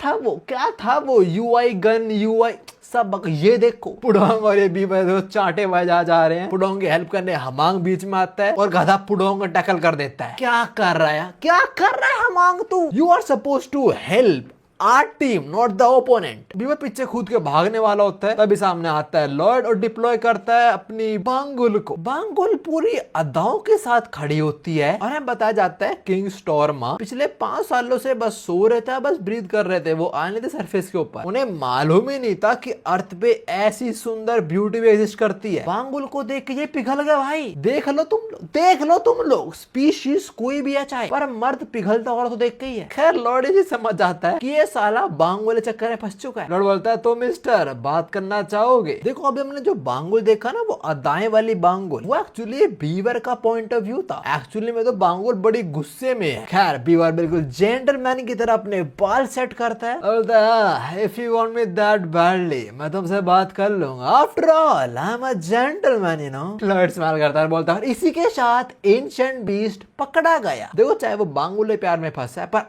था वो यूआई गन यूआई सब। ये देखो पुडोंग और ये बीवर चांटे बजा जा रहे हैं। पुडोंग की हेल्प करने हमांग बीच में आता है और गधा पुडोंग को टैकल कर देता है। क्या कर रहा है हमांग तू? You are suppose to help our team not the opponent. Beaver पीछे खुद के भागने वाला होता है, तभी सामने आता है लॉयड और डिप्लॉय करता है अपनी बांगुल को। बांगुल पूरी अदाओं के साथ खड़ी होती है और हमें बताया जाता है किंग स्टॉर्मा पिछले 5 सालों से बस सो रहे थे, बस ब्रीथ कर रहे थे, वो आने थे सरफेस के ऊपर। उन्हें मालूम ही नहीं था कि अर्थ पे ऐसी सुंदर ब्यूटी भी एग्जिस्ट करती है। बांगुल को देख के ये पिघल गया। भाई देख लो तुम लोग स्पीशीज कोई भी है चाहे, पर मर्द पिघलता और तो देख के ही है। खैर लॉर्ड जी समझ जाता है कि ये साला बांगुल चक्कर में फंस चुका है। लॉर्ड बोलता है तो मिस्टर बात करना चाहोगे? देखो अभी हमने जो बांगुल देखा ना, वो अदाएं वाली बांगुल, वो एक्चुअली बीवर का पॉइंट ऑफ व्यू था। एक्चुअली में तो बांगुल बड़ी गुस्से में है। खैर बीवर बिल्कुल जेंटलमैन की तरह अपने बाल सेट करता है और बोलता है if you want me that badly मैं तुमसे बात कर लूंगा, after all I am a gentleman you know. Lord smile करता है, बोलता है इसी के साथ एंशिएंट बीस्ट पकड़ा गया। देखो चाहे वो बांगुल प्यार में फंसा है, पर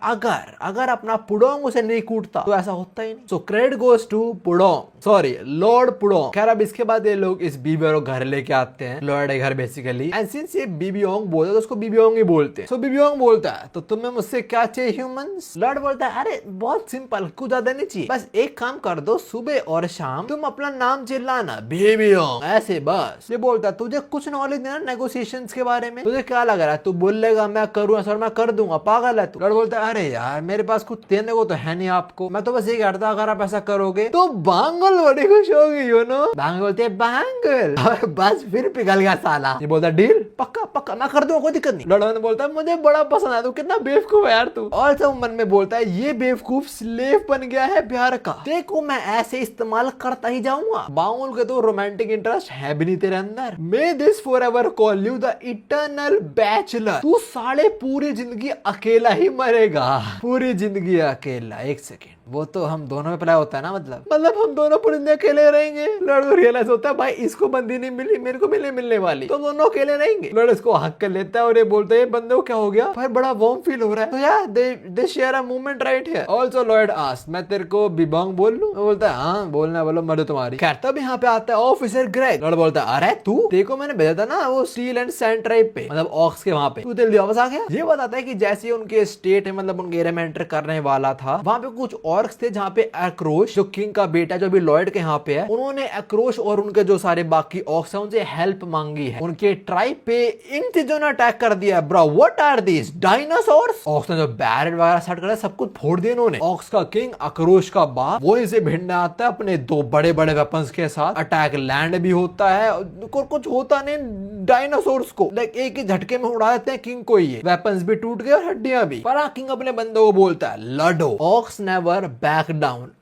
अगर अपना पुडोंग उसे नहीं कूटता तो ऐसा होता ही नहीं। So credit goes to Pudong, sorry lord Pudong. खैर अब इसके बाद ये लोग इस बीबियोंग को घर लेके आते हैं, लॉर्ड है घर बेसिकली। एंड सिंस ये बीबियोंग बोलता है तो उसको बीबियोंग ही बोलते हैं। सो बीबियोंग बोलता है तो तुम्हें मुझसे क्या चाहिए ह्यूमंस? लॉर्ड बोलता है अरे बहुत सिंपल, कुछ ज्यादा नहीं चाहिए, बस एक काम कर दो, सुबह और शाम तुम अपना नाम चिल्लाना बीबियोंग, ऐसे बस। ये बोलता है तुझे कुछ नॉलेज देना नेगोशिएशंस के बारे में, तुझे क्या लग रहा है तू बोलेगा मैं करूँ सर मैं कर दूंगा, पागल है तू? लॉर्ड बोलता है अरे यार मेरे पास कुछ देने को तो है नहीं आपको, मैं तो बस ये कहता अगर आप ऐसा करोगे तो बांगुल बड़ी खुश होगी यू नो। बांगुल बोलते बांगुल बस फिर पिघल गया साला। ये बोलता डील पक्का पक्का मैं कर दूंगा, कोई दिक्कत नहीं। लॉर्ड बोलता है मुझे बड़ा पसंद आया, तू कितना बेवकूफ है यार तू। और सब मन में बोलता है ये बेवकूफ स्लेव बन गया है प्यार का, देखो मैं ऐसे इस्तेमाल करता ही जाऊंगा। बाउल के तो रोमांटिक इंटरेस्ट है भी नहीं तेरे अंदर। May this forever call you the eternal bachelor, तू साले पूरी जिंदगी अकेला ही मरेगा, पूरी जिंदगी अकेला। एक सेकेंड, वो तो हम दोनों में अप्लाई होता है ना, मतलब हम दोनों पूरी जिंदगी अकेले रहेंगे। लड़को रियलाइज होता है भाई इसको बंदी नहीं मिली, मेरे को मिलने वाली, तो दोनों अकेले रहेंगे। लड़ इसको हक कर लेता है और ये बोलता है बंदे को क्या हो गया, पर बड़ा वार्म फील हो रहा है। तो यार they share a moment right here. Also Lord asks, मैं तेरे को बिबोंग बोल लूं? वो बोलता है हाँ बोलना, बोलो मर्द तुम्हारी। खैर तब यहाँ पे आता है ऑफिसर ग्रेग। लड़ बोलता है अरे तू, देखो मैंने भेजा था ना वो स्टील एंड सैंड ट्राइब पे, मतलब ऑक्स के वहां पे, तू जल्दी वापस आ गया। ये बताता है कि जैसे उनके स्टेट है, मतलब उनके एरिया में एंटर करने वाला था, वहां पे कुछ ऑर्क्स थे, जहाँ पे एक्रोश जो किंग का बेटा जो भी लॉर्ड के यहाँ पे है, उन्होंने एक्रोश और उनके जो सारे बाकी ऑक्स हैं उनसे हेल्प मांगी है। उनके ट्राइब पे इन चीजों ने अटैक कर दिया। Bro what are this dinosaurs? Ox ने जो बैरेट वगैरह सेट करा सब कुछ फोड़ दिया इन्होंने। ऑक्स का किंग एक्रोश का बाप वो इसे भिड़ने आता है अपने दो बड़े बड़े वेपन्स के साथ। अटैक लैंड भी होता है और कुछ होता नहीं डायनासोर्स को, लाइक एक ही झटके में उड़ा देते हैं किंग को। ये वेपन्स भी टूट गए और हड्डियां भी। पर किंग अपने बंदों को बोलता है लड़ो, ox never back down.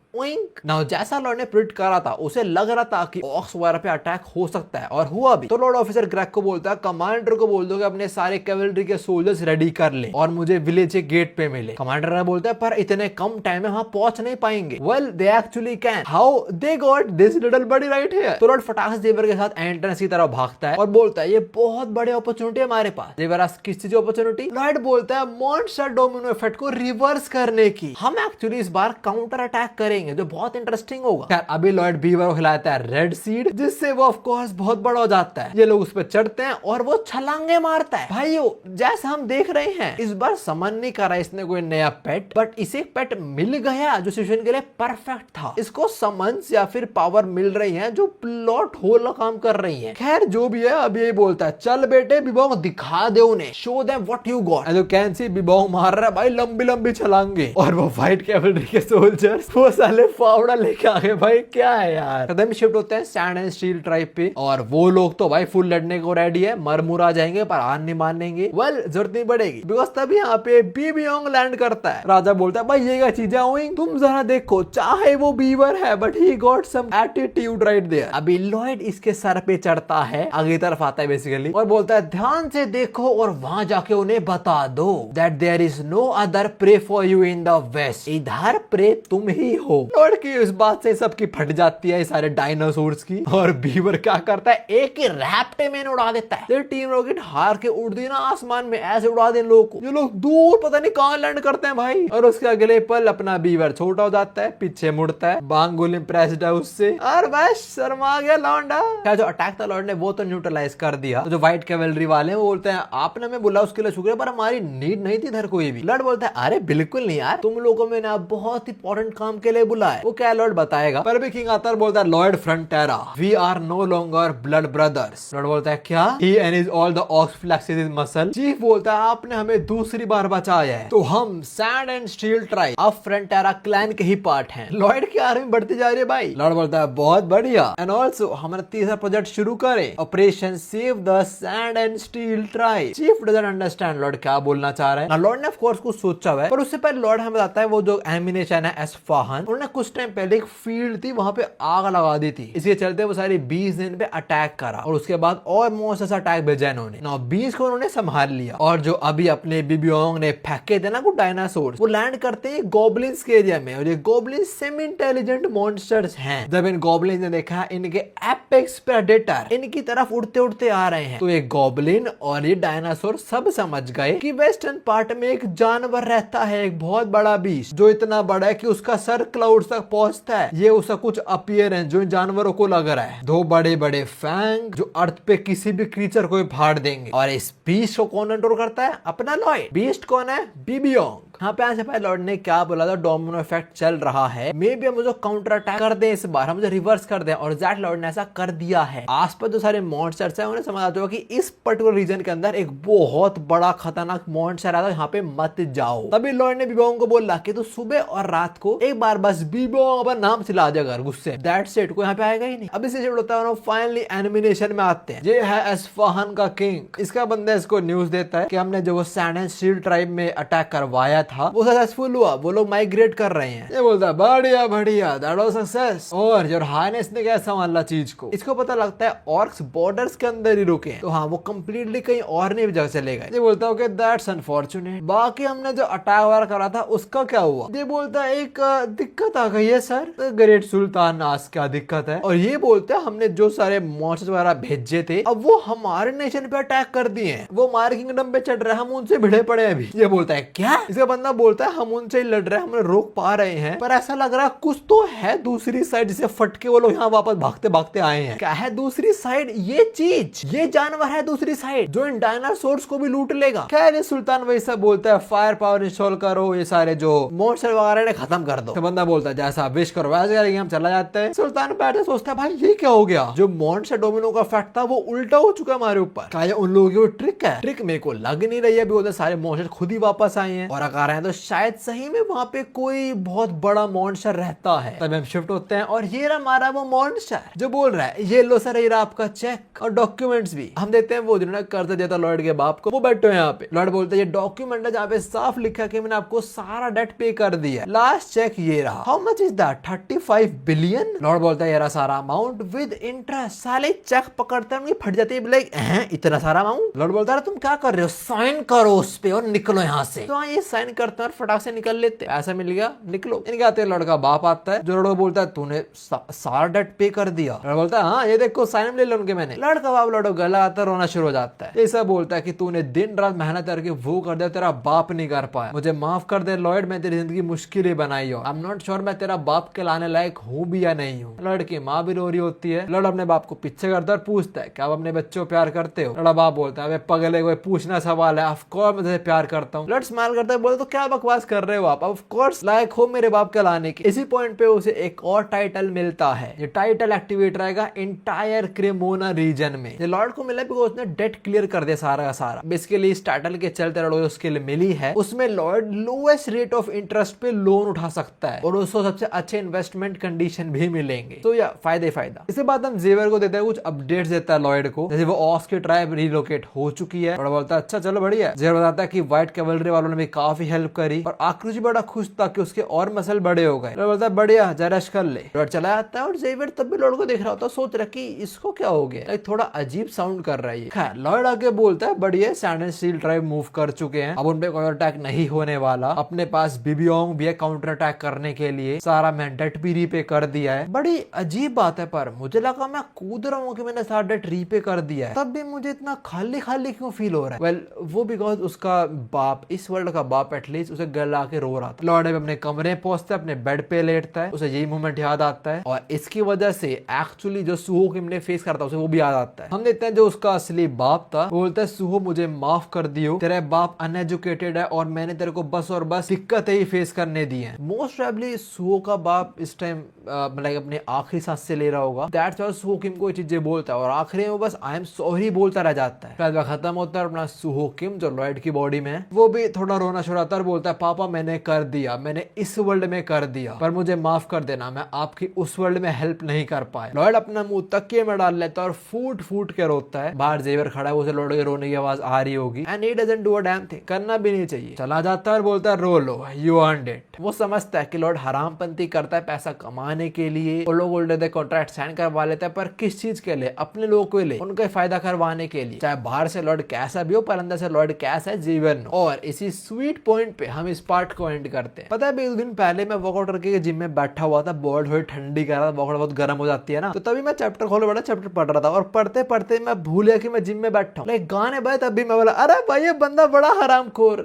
Now जैसा लॉर्ड ने प्रिडिक्ट करा था, उसे लग रहा था कि ऑक्स वगैरह पे अटैक हो सकता है और हुआ भी। तो लॉर्ड ऑफिसर ग्रेग को बोलता है कमांडर को बोल दो कि अपने सारे कैवलरी के सोल्जर्स रेडी कर ले और मुझे विलेज के गेट पे मिले। कमांडर बोलता है पर इतने कम टाइम में वहां पहुंच नहीं पाएंगे। Well they actually can, how they got this little buddy right here. तो लॉर्ड फटाक से जेवर के साथ एंट्रेंस की तरफ भागता है और बोलता है ये बहुत बड़ी अपॉर्चुनिटी है हमारे पास। जेवर किस चीज की अपॉर्चुनिटी? लॉर्ड बोलता है मॉन्स्टर डोमिनो इफेक्ट को रिवर्स करने की। हम एक्चुअली इस बार काउंटर अटैक करेंगे जो बहुत इंटरेस्टिंग होगा। खैर अभी लॉर्ड बीवर को खिलाता है रेड सीड, जिससे वो ऑफ कोर्स बहुत बड़ा हो जाता है। ये लोग उस पर चढ़ते हैं और वो छलांगे मारता है। भाइयों जैसा हम देख रहे हैं इस बार समन नहीं करा इसने कोई नया पेट, बट इसे पेट मिल गया जो सिचुएशन के लिए परफेक्ट था। इसको समन्स या फिर पावर मिल रही है जो प्लॉट होल काम कर रही है। खैर जो भी है अभी यही बोलता है चल बेटे बिबोंग दिखा दे उन्हें, show them what you got. जो कैन सी बिबोंग मार रहा है भाई लंबी लंबी छलांगे और वो व्हाइट कैवलरी के सोल्जर्स वो साले फावड़ा लेके आ गए। भाई क्या है यार। कदम शिफ्ट होते हैं सैंड एंड स्टील ट्राइब पे और वो लोग तो भाई फुल लड़ने को रेडी है, मर मुरा जाएंगे पर हार नहीं मानेंगे। वेल जरूरत नहीं पड़ेगी बिकॉज तभी यहाँ पे बीबियोंग लैंड करता है। राजा बोलता है भाई ये क्या चीजें हुई, तुम जरा देखो, चाहे वो बीवर है but he got some attitude right there. अभी लॉयड इसके सर पे चढ़ता है, आगे तरफ आता है बेसिकली और बोलता है ध्यान से देखो और वहां जाके उन्हें बता दो that there is no other prey for you in the west, इधर प्रे तुम ही हो। लॉर्ड की इस बात से सबकी फट जाती है सारे डायनासोर्स की और बीवर क्या करता है एक ही रैप्टे में उड़ा देता है। टीम रॉकेट हार के उड़ती ना आसमान में, ऐसे उड़ा दे लोगों को। ये लोग दूर पता नहीं कहां लैंड करते हैं भाई। और उसके अगले पल अपना बीवर छोटा हो जाता है, पीछे मुड़ता है, बांगुल इम्प्रेस्ड है उससे और बस शर्मा गया लौंडा। क्या जो अटैक था लॉर्ड ने वो तो न्यूट्रलाइज कर दिया। तो जो व्हाइट कैवलरी वाले हैं वो बोलते हैं आपने हमें बोला उसके लिए शुक्रिया पर हमारी नीड नहीं थी इधर कोई भी। लॉर्ड बोलता है अरे बिल्कुल नहीं यार, तुम लोगों में ना बहुत इंपॉर्टेंट काम के लिए बुलाया। वो क्या लॉर्ड बताएगा। पर भी किंग आता है बोलता है Lord Frontera we are no longer blood brothers. Lord बोलता है क्या? He and is all the ox flexes his muscle. Chief बोलता है आपने हमें दूसरी बार बचाया है, तो हम सैंड एंड स्टील ट्राइब अब फ्रंटेरा क्लैन के ही पार्ट हैं। लॉर्ड की आर्मी बढ़ती जा रही है भाई। लॉर्ड बोलता है बहुत बढ़िया एंड ऑल्सो हमारा तीसरा प्रोजेक्ट शुरू करें, operation save the sand and steel tribe. Chief doesn't understand Lord क्या बोलना चाह रहा है ना। लॉर्ड ने ऑफ कोर्स कुछ सोचा हुआ है पर उससे पहले लॉर्ड हमें बताता है वो जो एमिनेशन है एस्फाहान, उन्होंने कुछ टाइम पहले एक फील्ड थी वहां पे आग लगा दी थी। इसके चलते वो सारी 20 दिन पे अटैक करा और उसके बाद और मॉन्स्टर्स अटैक भेजा इन्होंने। ना 20 को उन्होंने संभाल लिया और जो अभी अपने बीबियोंग ने फेंके थे ना कुछ डायनासोर्स, वो लैंड करते हैं गॉब्लिन्स के एरिया में और ये गॉब्लिन्स सेमी इंटेलिजेंट मॉन्स्टर्स हैं। जब इन गॉब्लिन्स ने देखा इनके एपेक्स प्रेडेटर इनकी तरफ उड़ते उड़ते आ रहे हैं, तो ये गॉब्लिन और ये डायनासोर सब समझ गए कि वेस्टर्न पार्ट में एक जानवर रहता है, एक बहुत बड़ा बीस्ट जो इतना बड़ा है कि उसका सर क्लाउड तक पहुंचता है। ये उसका कुछ अपीयरेंस जो इन जानवरों को लग रहा है, दो बड़े बड़े फैंग जो अर्थ पे किसी भी क्रीचर को फाड़ देंगे। और इस बीस्ट को कौन कंट्रोल करता है? अपना लॉयड। बीस्ट कौन है? बीबियोंग। यहाँ पे आने से पहले लॉर्ड ने क्या बोला था, डोमिनो इफेक्ट चल रहा है, मे बी हम मुझे काउंटर अटैक कर दें इस बार, हम मुझे रिवर्स कर दें। और ज़ैट लॉर्ड ने ऐसा कर दिया है। आसपास जो सारे मॉन्स्टर्स हैं उन्हें समझ आता होगा कि इस पर्टिकुलर रीजन के अंदर एक बहुत बड़ा खतरनाक मॉन्स्टर आता है, यहाँ पे मत जाओ। तभी लॉर्ड ने बीबियोंग को बोला कि तू सुबह और रात को एक बार बस पास बीबोंग पर नाम सिला दिया घर गुस्से, दैट्स इट, कोई यहाँ पे आएगा ही नहीं। अब इसे होता है फाइनली एनिमिनेशन में आते हैं। ये है एस्फाहान का किंग। इसका बंदा इसको न्यूज देता है कि हमने जो सैंड एंड शील्ड ट्राइब में अटैक करवाया था वो सक्सेसफुल हुआ, वो लोग माइग्रेट कर रहे हैं। ये बोलता है बढ़िया बढ़िया, दैट वाज सक्सेस। और योर हाइनेस ने क्या संभाला चीज को। इसको पता लगता है ऑर्क्स बॉर्डर्स के अंदर ही रुके हैं, तो हाँ वो कंप्लीटली कहीं और नहीं जगह चले गए। ये बोलता है दैट्स अनफॉर्चुनेट, बाकी हमने जो अटैक वार करा था उसका क्या हुआ। ये बोलता है एक दिक्कत आ गई है सर। ग्रेट सुल्तान आज क्या दिक्कत है। और ये बोलते हैं हमने जो सारे मॉन्स्टर्स वगैरह भेजे थे अब वो हमारे नेशन पे अटैक कर दिए हैं, वो हमारे किंगडम पे चढ़ रहे हैं, हम उनसे भिड़े पड़े अभी। ये बोलता है क्या। इसका बंदा बोलता है हम उनसे ही लड़ रहे हैं, हम रोक पा रहे हैं, पर ऐसा लग रहा है कुछ तो है दूसरी साइड जिसे फटके वो लोग यहाँ वापस भागते भागते आए हैं। क्या है दूसरी साइड। ये चीज, ये जानवर है दूसरी साइड जो इन डायनासोर्स को भी लूट लेगा। खैर सुल्तान वैसा बोलता है फायर पावर इंस्टॉल करो, ये सारे जो मॉन्स्टर वगैरह ने खत्म कर दो। तो बंदा बोलता है जैसा विश करो वैसे करेंगे, हम चला जाते हैं। सुल्तान बैठे सोचता है भाई ये क्या हो गया, जो मॉन्स्टर डोमिनो का इफेक्ट था वो उल्टा हो चुका हमारे ऊपर। क्या ये उन लोगों की वो ट्रिक है। ट्रिक मेरे को लग नहीं रही है, अभी सारे मॉन्स्टर खुद ही वापस आए हैं और अगर आ रहे हैं तो शायद सही में वहां पे कोई बहुत बड़ा मॉन्स्टर रहता है। तब हम शिफ्ट होते हैं और ये रहा हमारा वो मॉन्स्टर जो बोल रहा है ये लो सर, ये रहा आपका चेक और डॉक्यूमेंट्स भी। हम देखते हैं वो जिन्होंने कर्ज दिया था लॉर्ड के बाप को, वो बैठे हैं यहाँ पे। लॉर्ड बोलते हैं ये डॉक्यूमेंट है जहाँ पे साफ लिखा कि मैंने आपको सारा डेट पे कर दिया। लास्ट चेक ये रहा। How much is that, 35 billion. Lord बोलता है ये रहा सारा अमाउंट विद इंटरेस्ट। साले चेक पकड़ते हैं फट जाती है, इतना सारा अमाउंट। लॉर्ड बोलता है तुम क्या कर रहे हो, साइन करो उस पे और निकलो यहाँ से। तो हाँ ये साइन करते हैं और फटाक से निकल लेते। ऐसा मिल गया निकलो। इनके आते लड़का बाप आता है जो लड़का बोलता है तूने सारा डेट पे कर दिया। लड़का बोलता है हाँ ये देखो साइन ले लो उनके मैंने। लड़का बाप लड़ो गला आता रोना शुरू हो जाता है। ऐसा बोलता है कि तूने दिन रात मेहनत करके वो कर दिया, तेरा बाप नहीं कर पाया, मुझे माफ कर दे लॉर्ड, मैं तेरी जिंदगी मुश्किलें बनाई हो। आई एम नॉट श्योर मैं तेरा बाप के लाने लायक हूँ भी या नहीं हूँ। लड़की माँ भी रो रही होती है। लड़ अपने बाप को पीछे करता है और पूछता है क्या आप अपने बच्चों को प्यार करते हो। लड़ा बाप बोलता है पगले कोई पूछना सवाल है, ऑफ कोर्स मैं तुझे प्यार करता हूँ। लड़ स्माइल करता है बोले तो क्या बकवास कर रहे हो आप, ऑफ कोर्स लायक हो मेरे बाप के लाने की। इसी पॉइंट पे उसे एक और टाइटल मिलता है। ये टाइटल एक्टिवेट रहेगा इंटायर क्रेमोना रीजन में। ये लॉर्ड को मिला बिकॉज उसने डेट क्लियर कर दिया सारा का सारा। बेसिकली इस टाइटल के चलते लड़ो उसके लिए मिली है, उसमें Lord lowest rate of interest पे लोन उठा सकता है और उसको सबसे अच्छे इन्वेस्टमेंट कंडीशन भी मिलेंगे। तो या फायदा फायदा। इसके बाद हम जेवर को देते हैं कुछ अपडेट्स देता है लॉर्ड को, जैसे वो ऑस की ट्राइब रिलोकेट हो चुकी है। बड़ा बोलता है अच्छा चलो बढ़िया। जेवर बताता है कि व्हाइट कैवलरी वालों ने भी काफी हेल्प करी और आक्रोश बड़ा खुश था कि उसके और मसल बड़े हो गए। बोलता है बढ़िया जरा कर ले। लॉर्ड चला जाता है और जेवर तब भी लॉर्ड को देख रहा होता है, सोच रहा कि इसको क्या हो गया, थोड़ा अजीब साउंड कर रहा है। खैर लॉर्ड आगे बोलता है बढ़िया sand and steel tribe move कर चुके हैं, अब उनपे कोई अटैक नहीं होने वाला। अपने पास बीबियोंग भी है काउंटर अटैक करने के लिए, सारा मैं डेट भी रीपे कर दिया है। बड़ी अजीब बात है पर मुझे लगा मैं कूद रहा हूँ कि मैंने सारा डेट रीपे कर दिया है, तब भी मुझे इतना खाली खाली क्यों फील हो रहा है। वेल वो बिकॉज उसका बाप, इस वर्ल्ड का बाप एटलीस्ट उसे गला के रो रहा था। लॉर्ड अपने कमरे पहुंचता है, अपने बेड पे लेटता है, उसे यही मोमेंट याद आता है और इसकी वजह से एक्चुअली जो सुहो किम ने फेस करता है उसे वो भी याद आता है। हम देखते हैं जो उसका असली बाप था बोलता है सुहो मुझे माफ कर दियो, तेरा बाप अनएजुकेटेड है और मैंने तेरे को बस और बस दिक्कतें ही फेस करने दी हैं। मोस्ट प्रोबेबली सुहो का बाप इस टाइम मतलब अपने आखिरी सांस से ले रहा होगा, दैट्स व्हाई सुहो किम को ये चीजें बोलता है और आखिरी में बस आई एम सॉरी बोलता रह जाता है। फिर खत्म होता है अपना सुहो किम जो लॉर्ड की बॉडी में है वो भी थोड़ा रोना शुरू होता है और बोलता है पापा मैंने कर दिया, मैंने इस वर्ल्ड में कर दिया पर मुझे माफ कर देना, मैं आपकी उस वर्ल्ड में हेल्प नहीं कर पाया। लॉर्ड अपना मुंह तकिए में डाल लेता है और फूट फूट के रोता है। बाहर जेवर खड़ा है, उसे लॉर्ड के रोने की आवाज आ रही होगी and he doesn't do a damn thing, करना भी नहीं चाहिए। चला जाता है और बोलता है रो लो यू अर्नड इट। वो समझता है कि लॉर्ड हरामपंती करता है पैसा कमाने के लिए, वो लोग उल्टे कॉन्ट्रैक्ट साइन करवा लेता है पर किस चीज के लिए, अपने लोगों के लिए, उनका फायदा करवाने के लिए। चाहे बाहर से लॉर्ड कैसा भी हो पर अंदर से लॉर्ड कैसा है जीवन। और इसी स्वीट पॉइंट पे हम इस पार्ट को एंड करते हैं। पता है एक दिन पहले मैं वर्कआउट करके जिम में बैठा हुआ था, बॉडी थोड़ी ठंडी कर रहा था, वर्कआउट बहुत गर्म हो जाती है ना, तो तभी मैं चैप्टर खोले बड़ा चैप्टर पढ़ रहा था और पढ़ते पढ़ते मैं भूल गया कि मैं जिम में बैठा हूँ। लाइक गाने बजे तभी मैं बोला अरे भाई ये बंदा बड़ा हरामखोर,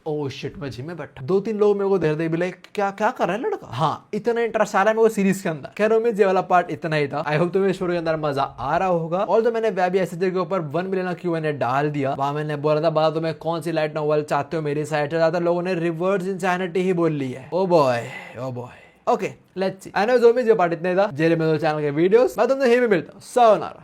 ओह शिट मैं जिम में बैठा। 2-3 लोग मेरे को देख रहे भी क्या क्या कर रहा है लड़का। हाँ इतना इंटरेस्ट आ रहा है मेरे को सीरीज के अंदर। खैर उम्मीद ये वाला पार्ट इतना ही था। आई होप तुम्हें स्टोरी के अंदर मजा आ रहा होगा। और जो मैंने वेब एसएचए के ऊपर 1 मिलियन Q&A डाल दिया, वहां मैंने बोला था बात तुम्हें कौन सी लाइट नॉवल चाहते हो मेरी साइड से, ज्यादा लोगों ने रिवर्स इंसैनिटी ही बोल ली है। Oh boy oh boy. Okay let's see. Anyways उम्मीद ये पार्ट इतना ही था। जेल में चैनल के वीडियोस मैं तुमसे यहीं पे मिलता हूं। सायोनारा।